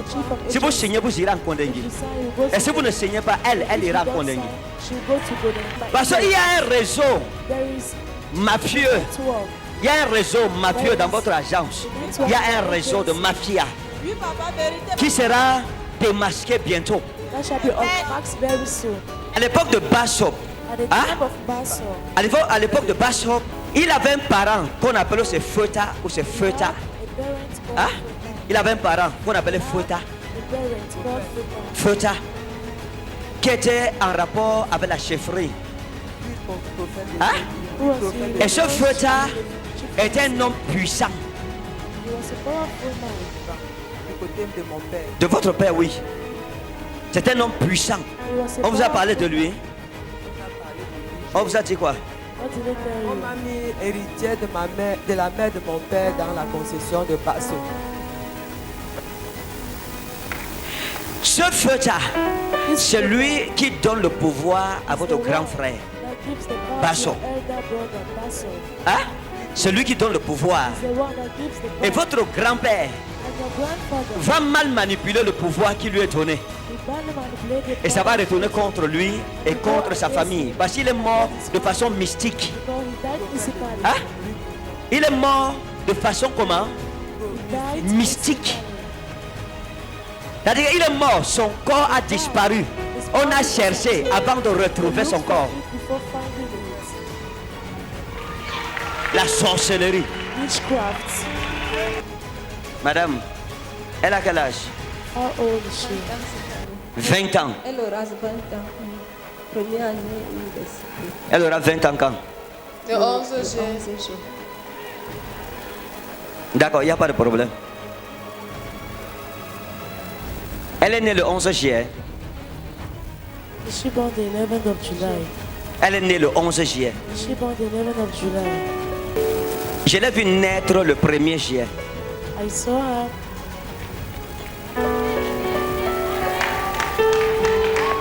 the chief of Si vous agency. signez, vous irez en Kondengui. You sign, you go Et si to vous ne signez pas, elle ira en don't Kondengui. sign, she'll go to Golden. Parce qu'il y a un réseau There is mafieux. network. Il y a un réseau mafieux dans votre agence. Il y a un réseau de mafia Oui, papa, vérité. qui sera démasqué bientôt. That shall be unmasked very soon. À l'époque de Bassop, At the Hein? time of Basso, à l'époque de Bassop, il avait un parent qu'on appelait ce Feuta ou ce Feuta. a parent called Hein? Il avait un parent qu'on appelait Feuta. a parent called Futa. Feuta, qui était en rapport avec la chefferie. Oui, prophète. Hein? Who was he? Et ce Feuta était un homme puissant. He was a powerful man. Du côté de mon père. De votre père, oui. C'est un homme puissant. He was a On vous a parlé powerful- de lui. On vous a dit quoi? What did they tell On you? m'a mis héritier de ma mère, de la mère de mon père dans la concession de Basso. Ce Feuta, c'est lui qui donne le pouvoir à votre grand frère. That gives the power Basso. to your elder brother, Basso. Hein? C'est lui qui donne le pouvoir. He's the one that gives the power. Et votre grand-père And your grandfather, va mal manipuler le pouvoir qui lui est donné. he badly manipulated Et ça va power retourner contre lui et contre sa famille. Parce qu'il est mort de façon mystique. because he died physically. Hein? Il est mort de façon comment? He died Mystique. C'est-à-dire qu'il est mort, son corps a disparu. On a cherché avant de retrouver son corps. before finding it. La sorcellerie. Witchcraft. Madame, elle a quel âge? How old is she? 20 ans. Elle aura 20 ans. Première année université. Elle aura 20 ans quand? Le 11 juin. D'accord, il n'y a pas de problème. Elle est née le 11 juillet. She born the 11th of July. Elle est née le 11 juillet. She born the 11th of July. Je l'ai vue naître le 1er juillet. I saw her.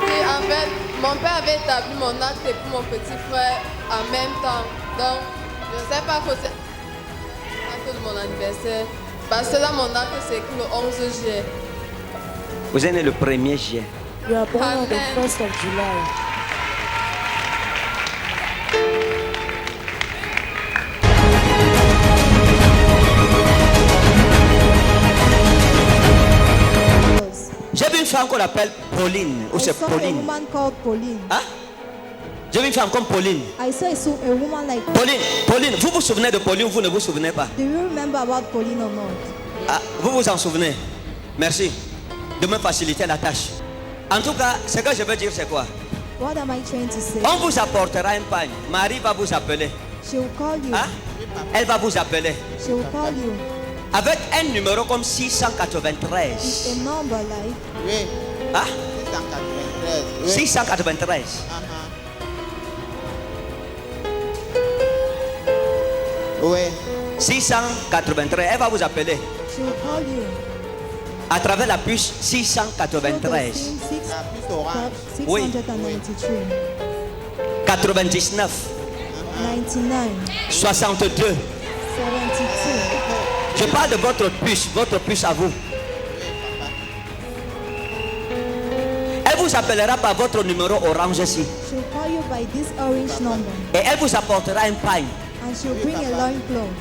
Et en fait, mon père avait établi mon acte et pour mon petit frère en même temps. Donc, je ne sais pas que c'est l'acte de mon anniversaire. Parce que dans mon acte, c'est écrit le 11 juillet. Vous êtes né le 1er juillet. You are born on the 1st of July. J'ai vu une femme qu'on appelle Pauline. Ou c'est Pauline? woman called Pauline. Hein? J'ai vu une femme comme Pauline. I saw a woman like Pauline, vous vous souvenez de Pauline ou vous ne vous souvenez pas? Do you remember about Pauline or not? Ah, vous vous en souvenez? Merci de me faciliter la tâche. En tout cas, ce que je veux dire, c'est quoi? What am I trying to say? On vous apportera un pagne. Marie va vous appeler. She will call you. Hein? Elle va vous appeler. She will call you. Avec un numéro comme 693. It's a number like. Oui. Hein? 693. 693. Oui. 693. Elle va vous appeler. She will call you. À travers la puce 693. Oui. 693. 99. 99. 62. 72. Je parle de votre puce à vous. Elle vous appellera par votre numéro orange ici. She'll call you by this orange number. Et elle vous apportera un pagne. And she'll bring a loin cloth.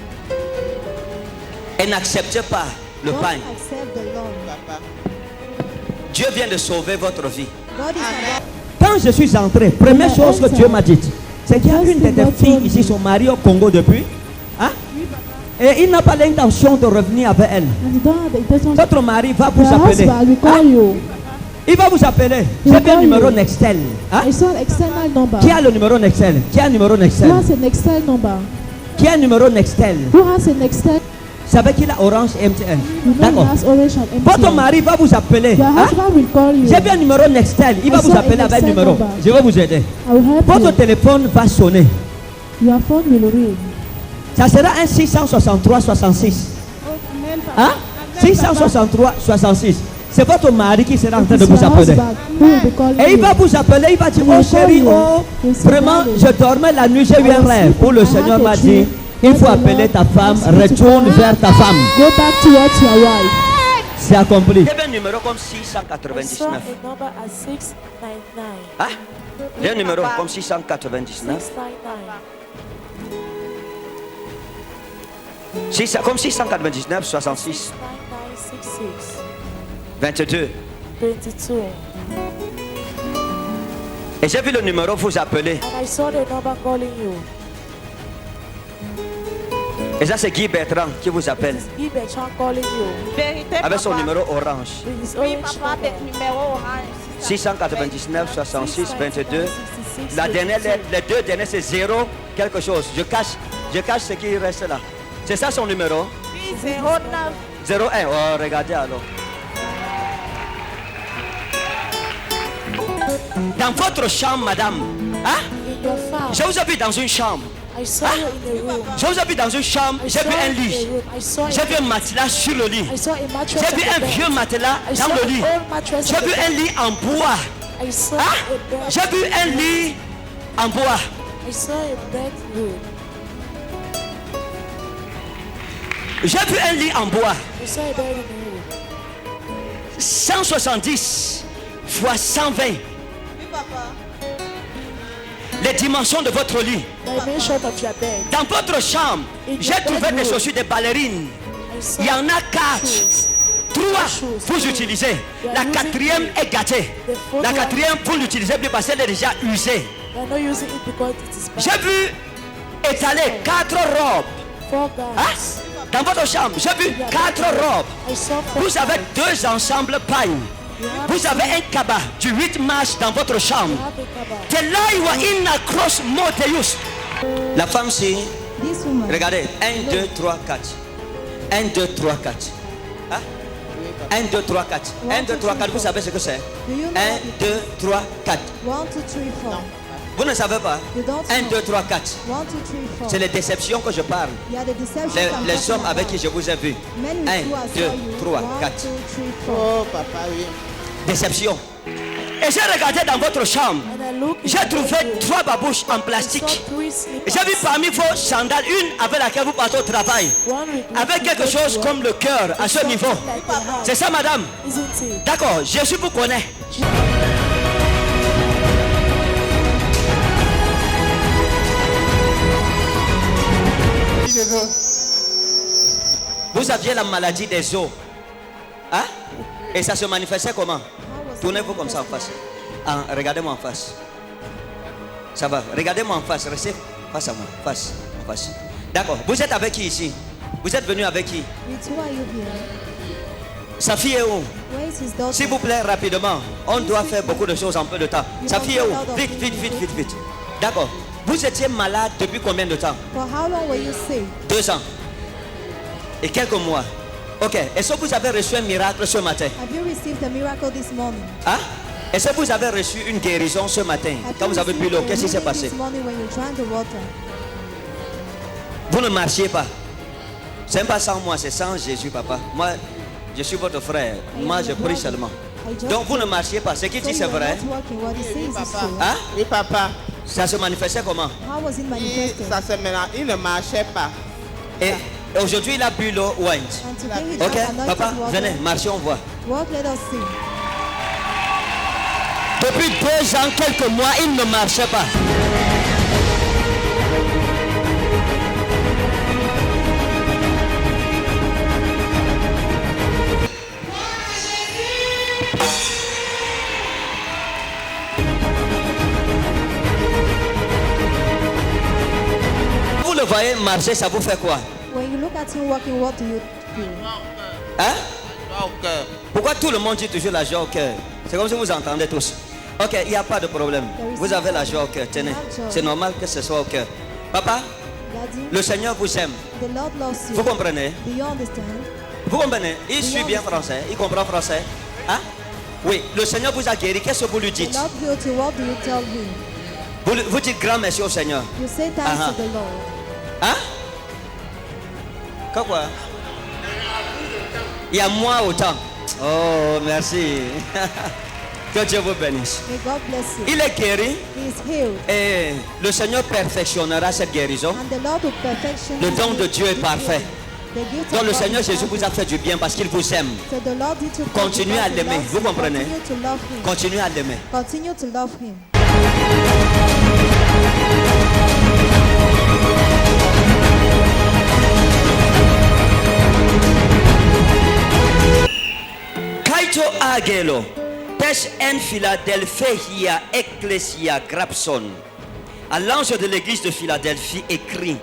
Et n'acceptez pas le Don't pagne. accept the loan. Dieu vient de sauver votre vie. God is about. Quand je suis entré, première chose que Dieu m'a dit, c'est qu'il y a une de tes filles ici, son mari au Congo depuis. Hein? Et il n'a pas l'intention de revenir avec elle. Votre mari va vous appeler. Hein? Il va vous appeler. J'ai bien le numéro Nextel. Hein? Qui a le numéro Nextel? Qui a le numéro Nextel? Qui a le numéro Nextel? Vous savez qu'il a Orange et MTN. D'accord. Votre mari va vous appeler. Hein? J'ai bien le numéro Nextel. Il va vous appeler avec le numéro. Je vais vous aider. Votre téléphone va sonner. Ça sera un 663-66. Hein? 663-66. C'est votre mari qui sera en train de vous appeler. Et il va vous appeler, il va dire, oh chérie, oh, vraiment, je dormais la nuit, j'ai eu un rêve. Où le Seigneur m'a dit, il faut appeler ta femme, retourne vers ta femme. C'est accompli. J'ai un numéro comme 699. Hein? J'ai un numéro comme 699. Comme 699, 66. 22. Et j'ai vu le numéro vous appeler. Et ça c'est Guy Bertrand qui vous appelle. Avec son numéro orange. Oui, papa, numéro orange. 699, 66, 22. La dernière, les deux dernières c'est 0 quelque chose. Je cache ce qui reste là. C'est ça son numéro? Oui, 09. 01. Oh, regardez alors. Dans votre chambre, madame. Hein? Je vous ai vu dans une chambre. Hein? Je vous ai vu dans une chambre. J'ai vu un lit. J'ai vu un matelas sur le lit. J'ai vu un vieux matelas dans le lit. J'ai vu un lit en bois. Hein? J'ai vu un lit en bois. J'ai vu un lit en bois. 170 fois 120. Les dimensions de votre lit. Dans votre chambre, j'ai trouvé des chaussures de ballerines. Il y en a 4. 3 vous utilisez. La 4e est gâtée. La 4e vous l'utilisez plus parce qu'elle est déjà usée. J'ai vu étaler 4 robes. Hein? Dans votre chambre, j'ai vu 4 robes. Vous avez 2 ensembles pailles. Vous avez un cabas du 8 mars dans votre chambre. La femme, c'est. Regardez, 1, 2, 3, 4. 1, 2, 3, 4. Hein? 1, 2, 3, 4. 1, 2, 3, 4. Vous savez ce que c'est? 1, 2, 3, 4. 1, 2, 3, 4. Vous ne savez pas? 1, 2, 3, 4. 1, 2, 3, 4. C'est les déceptions que je parle. Les hommes avec qui je vous ai vu. 1, 2, 3, 4. Oh, papa, oui. Déception. Et j'ai regardé dans votre chambre. J'ai trouvé 3 babouches en plastique. J'ai vu parmi vos sandales une avec laquelle vous partez au travail. Avec quelque chose comme le cœur à ce niveau. C'est ça, madame? D'accord, Jésus vous connaît. Vous aviez la maladie des os. Hein? Et ça se manifestait comment? Tournez-vous comme ça en face. Ah, regardez-moi en face. Ça va. Regardez-moi en face. Restez face à moi. Face. En face. D'accord. Vous êtes avec qui ici? Vous êtes venu avec qui? Sa fille est où? S'il vous plaît, rapidement. On doit faire beaucoup de choses en peu de temps. Sa fille est où? Vite, vite, vite, vite, vite. D'accord. Vous étiez malade depuis combien de temps? 2 ans. Et quelques mois. Ok. Est-ce que vous avez reçu un miracle ce matin? Hein? Est-ce que vous avez reçu une guérison ce matin? Quand vous avez bu l'eau, qu'est-ce qui s'est passé? Vous ne marchiez pas. Ce n'est pas sans moi, c'est sans Jésus, papa. Moi, je suis votre frère. Moi, je prie seulement. Donc, vous ne marchiez pas. Ce qu'il dit, c'est vrai. Oui, papa. Hein? Oui, papa. Ça se manifestait comment? Il ne marchait pas. Et aujourd'hui, il a bu l'eau wine. Ok, papa, venez, marchez, on voit. Depuis 2 ans, quelques mois, il ne marchait pas. Vous le voyez marcher, ça vous fait quoi? When you look at him walking, what do you feel? Hein? Pourquoi tout le monde dit toujours la joie au cœur? C'est comme si vous entendez tous. Ok, il n'y a pas de problème. Vous avez la joie au cœur, tenez. C'est normal que ce soit au cœur. Papa, le Seigneur vous aime. Vous comprenez? Vous comprenez? Il suit bien français. Il comprend français. Hein? Oui, le Seigneur vous a guéri. Qu'est-ce que vous lui dites? Vous dites grand merci au Seigneur. Hein? Quoi? Il y a moins autant. Oh, merci. Que Dieu vous bénisse. Il est guéri. Et le Seigneur perfectionnera cette guérison. Le don de Dieu est parfait. Donc le Seigneur Jésus vous a fait du bien parce qu'il vous aime. Continuez à l'aimer. Vous comprenez? Continuez à l'aimer. Kaito agelo. Tes en Philadelphia Ecclesia Grapson. À l'ange de l'église de Philadelphie écrit: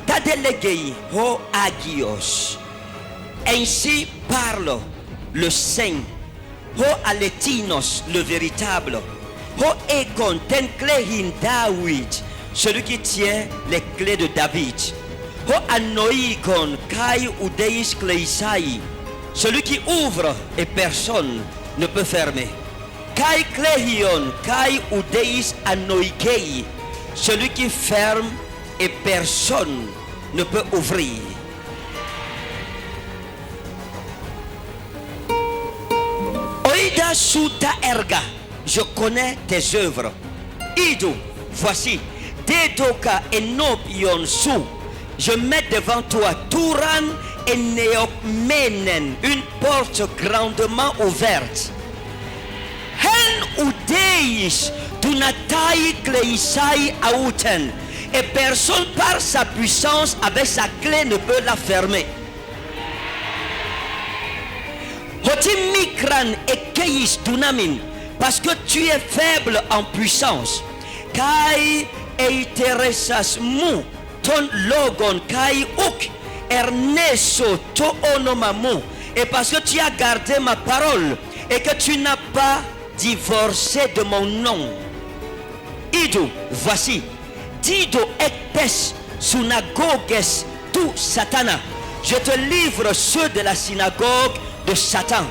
Tadelegei ho agios. Ainsi parle le saint. Ho aletinos, le véritable. Ho ekon ten klehin David, celui qui tient les clés de David. Ho anoikon kai udeis kleisai, celui qui ouvre et personne ne peut fermer. Kai klehion kai udeis anoikei, celui qui ferme et personne ne peut ouvrir. Oida suta erga, je connais tes œuvres. Idu, voici, Dedoka et Nobion su, je mets devant toi Touran et Neokmenen, une porte grandement ouverte. Hen udeis dunatai kleisai auten, et personne par sa puissance avec sa clé ne peut la fermer. Hoti mikran et keis dunamin, parce que tu es faible en puissance. Kai eiteresas mu ton logon kai uk erneso to onomamu, et parce que tu as gardé ma parole et que tu n'as pas divorcé de mon nom. Ido, voici, dido ektes synagogues tu satana, je te livre ceux de la synagogue de Satan,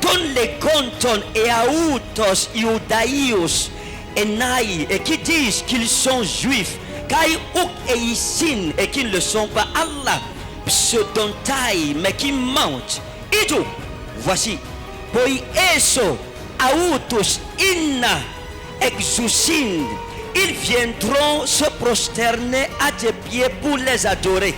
ton legonton et aoutos iudaïos et naï, et qui disent qu'ils sont juifs, kai ouk et isin, et qui ne le sont pas. Allah pseudontai, mais qui mentent. Et tout, voici, poi eso aoutos inna exousin, ils viendront se prosterner à tes pieds pour les adorer.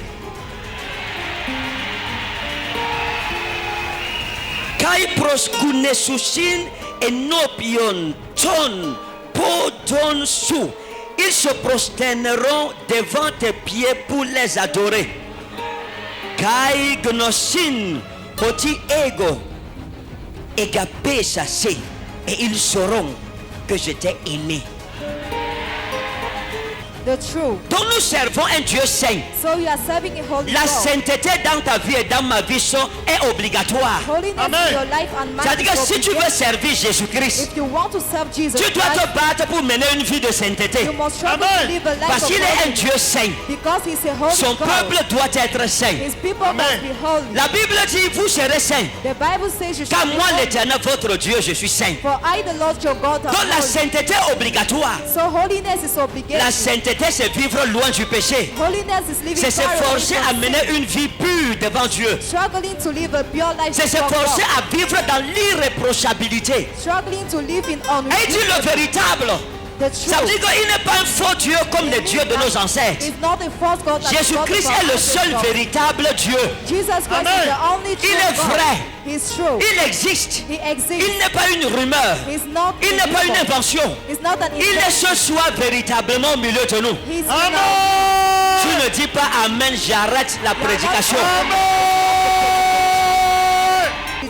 Kai proskunesusin enopion ton podon sou, ils se prosterneront devant tes pieds pour les adorer. Kai gnosin poti ego egapé sasé, et ils sauront que je t'ai aimé. The truth. Donc nous servons un Dieu saint. So you are serving a holy La God. sainteté dans ta vie et dans ma vie est obligatoire. Holiness in your life and mine C'est-à-dire que is si tu veux obligation. servir Jésus-Christ, If you want to serve Jesus tu dois te Christ, battre pour mener une vie de sainteté. you must struggle to live a life Parce of qu'il est un holiness. Dieu saint. Because he's a holy Son God. peuple doit être saint. His people must be holy. La Bible dit, vous serez saints. The Bible says you Car should be moi, holy. l'Éternel, votre Dieu, je suis saint. For I, the Lord your God, am Donc la holy. sainteté est obligatoire. So holiness is obligation. La sainteté, c'est vivre loin du péché. Holiness is living C'est se far away forcer from à mener une vie pure devant Dieu. struggling to live a pure life C'est se before forcer God. à vivre dans l'irréprochabilité. Struggling to live in Et dit le véritable. The Ça veut dire qu'il n'est pas un faux Dieu comme les dieux de nos ancêtres. It's not a false God like Jésus-Christ God est le of seul our véritable Dieu. Jesus Christ is the only true Il est God. vrai. He's true. Il existe. He exists. Il n'est pas une rumeur. He's not Il n'est pas une invention. He's not an Il est invention. ce soir véritablement au milieu de nous. He's Tu ne dis pas Amen, j'arrête la prédication.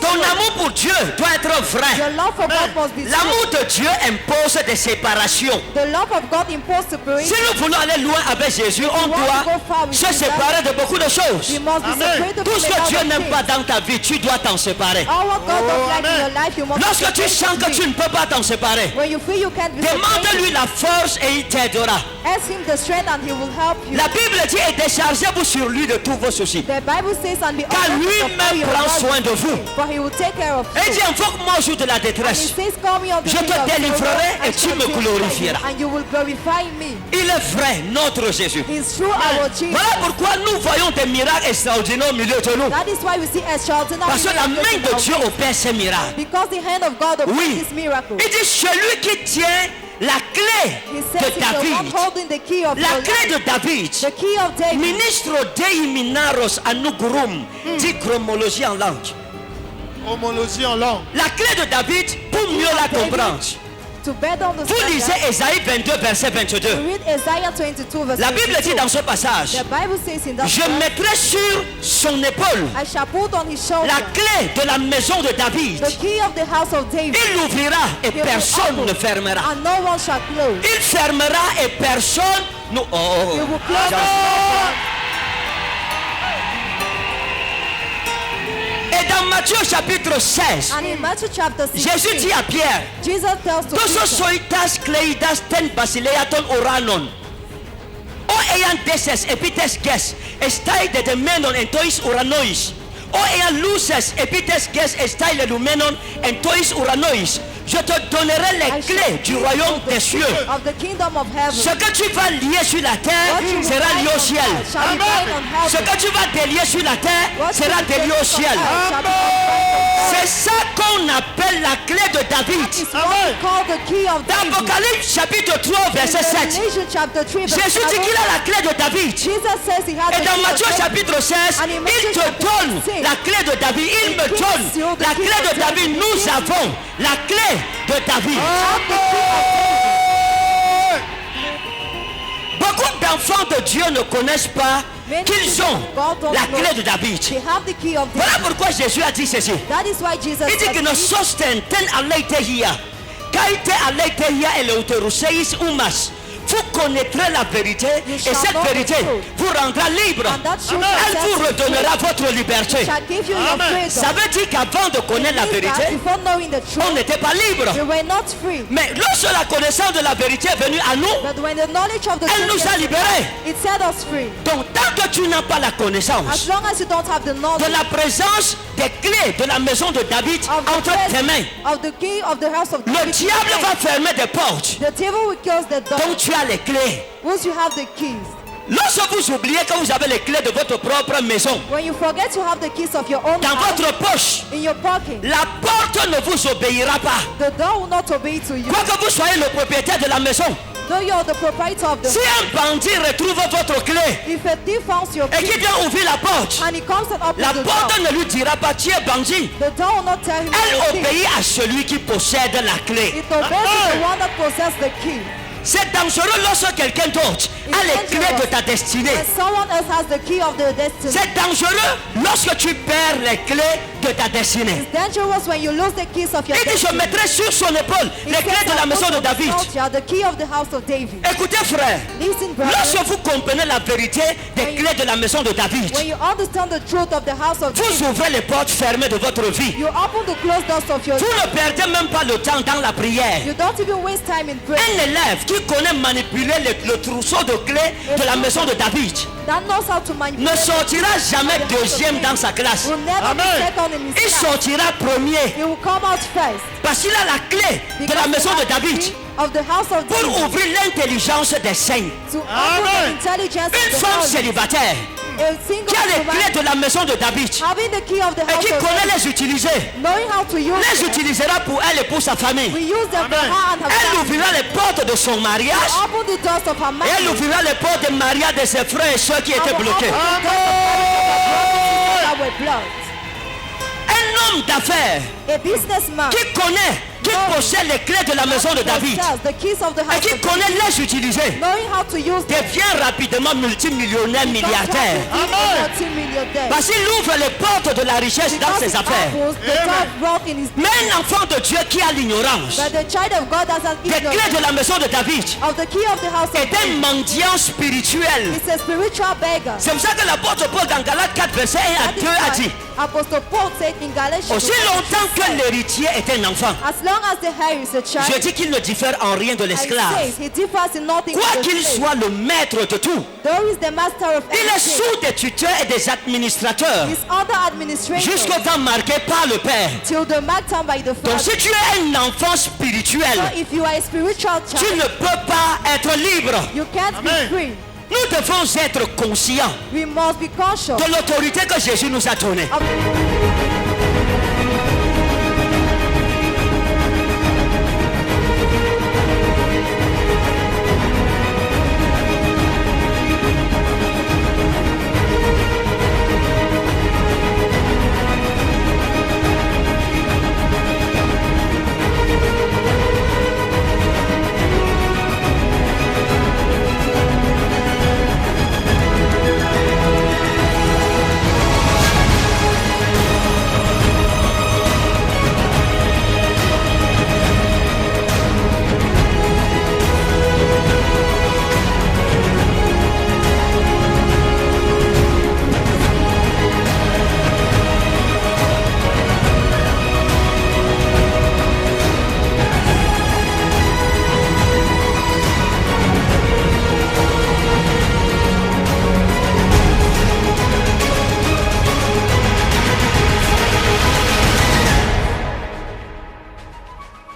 Ton amour pour Dieu doit être vrai. Your love for God must be L'amour true. de Dieu impose des séparations. The love of God imposes separation. Si nous voulons aller loin avec Jésus, on doit se séparer de beaucoup de choses. You must be separated Tout from ce a que lot Dieu of n'aime things. pas dans ta vie, tu dois t'en séparer. All what God don't like in your life, you must Lorsque tu be sens que tu ne peux pas t'en séparer, when you feel you can't be demande-lui la force et il t'aidera. ask him the strength and he will help you. La Bible dit et déchargez-vous sur lui de tous vos soucis. The Bible says and be Car honest lui-même your prend words, soin de vous. for he will take care of Et you. dit invoque-moi au jour de la And he détresse. says, call me on the Je day te of délivrerai sorrow, et I tu shall me glorify glorifieras. you, and you will glorify me. Il est vrai, notre Jésus. He's true, our Jesus. Voilà pourquoi nous voyons des miracles extraordinaires au milieu de nous. That is why we see extraordinary Parce que la main miracles in de our Dieu midst. opère ces miracles. Because the hand of God operates Oui. this miracle. Il dit celui qui tient la clé He says de he's the one David. holding the key of La your clé life. de David. The key of David. Ministro Dei Minaros Anugurum. Dit chromologie en langue. Homologie en langue. La clé de David, pour mieux la comprendre. To better understand Vous lisez that, Ésaïe 22, verset 22. we read Isaiah 22 verse La Bible 22. dit dans ce passage, The Bible says in that je verse, mettrai sur son épaule I shall put on his shoulder la clé de la maison de David. the key of the house of David. Il l'ouvrira et He will personne open, ne fermera. and no one shall close. Il fermera et personne ne... He will close. Et dans Matthieu chapitre 16, And in Matthew chapter 16, Jésus dit à Pierre, Jesus tells to Toso Peter, soitas kleidas ten basileaton oranon. O ean deses epites ges, estai de demenon entois uranois. O ean luces epites ges, estai le lumenon entois uranois. Je te donnerai les clés du royaume des cieux. of the kingdom of heaven. Ce que tu vas lier sur la terre What you will sera lié bind au on ciel. earth shall be bound on Ce heaven. que tu vas délier sur la terre What sera you délié take au from ciel. earth shall be bound on C'est ça qu'on appelle la clé de David. It's what we call the key of Dans David. Apocalypse chapitre 3 verset In 7. Revelation chapter 3 verse Jésus dit 7, qu'il a la clé de David. Jesus says he has Et the dans key of Matthieu David. chapitre 16, And in il Matthew te chapter donne 16, la clé de David. Il me donne la clé de David. Nous avons la clé de David. Beaucoup d'enfants de Dieu ne connaissent pas qu'ils ont la clé de David. They have the key of David. Voilà pourquoi Jésus a dit ceci. That is why Jesus Il dit que said, nos sosten ten aleite hier. Kaite aleite hier ele uteruseis umas. Fu connaîtrez la vérité et cette vérité vous rendra libre. Elle vous redonnera votre liberté. Ça veut dire qu'avant de connaître la vérité, on n'était pas libre. Mais lorsque la connaissance de la vérité est venue à nous, elle nous a libérés. Donc tant que tu n'as pas la connaissance de la présence des clés de la maison de David entre tes mains, le diable va fermer des portes. Donc tu as les clés. Lorsque vous oubliez que vous avez les clés de votre propre maison dans votre poche, la porte ne vous obéira pas. Quoi que vous soyez le propriétaire de la maison, si un bandit retrouve votre clé et qu'il vient ouvrir la porte ne lui dira pas tu es bandit. Elle obéit à celui qui possède la clé. C'est dangereux lorsque quelqu'un d'autre a les clés de ta destinée. C'est dangereux lorsque tu perds les clés de ta destinée. Il dit je mettrai sur son épaule les clés de la maison de David. Écoutez frère, lorsque vous comprenez la vérité des clés de la maison de David, vous ouvrez les portes fermées de votre vie. Vous ne perdez même pas le temps dans la prière. Un élève qui connaît manipuler le trousseau de clés de la maison de David ne sortira jamais deuxième dans sa classe. Il sortira premier parce qu'il a la clé de la maison de David pour ouvrir l'intelligence des saints. Une femme célibataire qui a les clés de la maison de David et qui connaît les utiliser, les utilisera pour elle et pour sa famille. Elle ouvrira les portes de son mariage et elle ouvrira les portes de mariage de ses frères et soeurs qui étaient bloqués. Un homme d'affaires qui connaît, qui possède les clés de la maison de David et qui connaît les utiliser devient rapidement multimillionnaire, milliardaire. Parce qu'il ouvre les portes de la richesse dans ses affaires. Mais un enfant de Dieu qui a l'ignorance des clés de la maison de David est un mendiant spirituel. C'est pour ça que l'apôtre Paul dans Galates 4 verset 1 à 2 a dit aussi longtemps que l'héritier est un enfant, je dis qu'il ne diffère en rien de l'esclave. Quoi qu'il soit le maître de tout, il est sous des tuteurs et des administrateurs jusqu'au temps marqué par le Père. Donc si tu es un enfant spirituel, tu ne peux pas être libre. Nous devons être conscients de l'autorité que Jésus nous a donnée.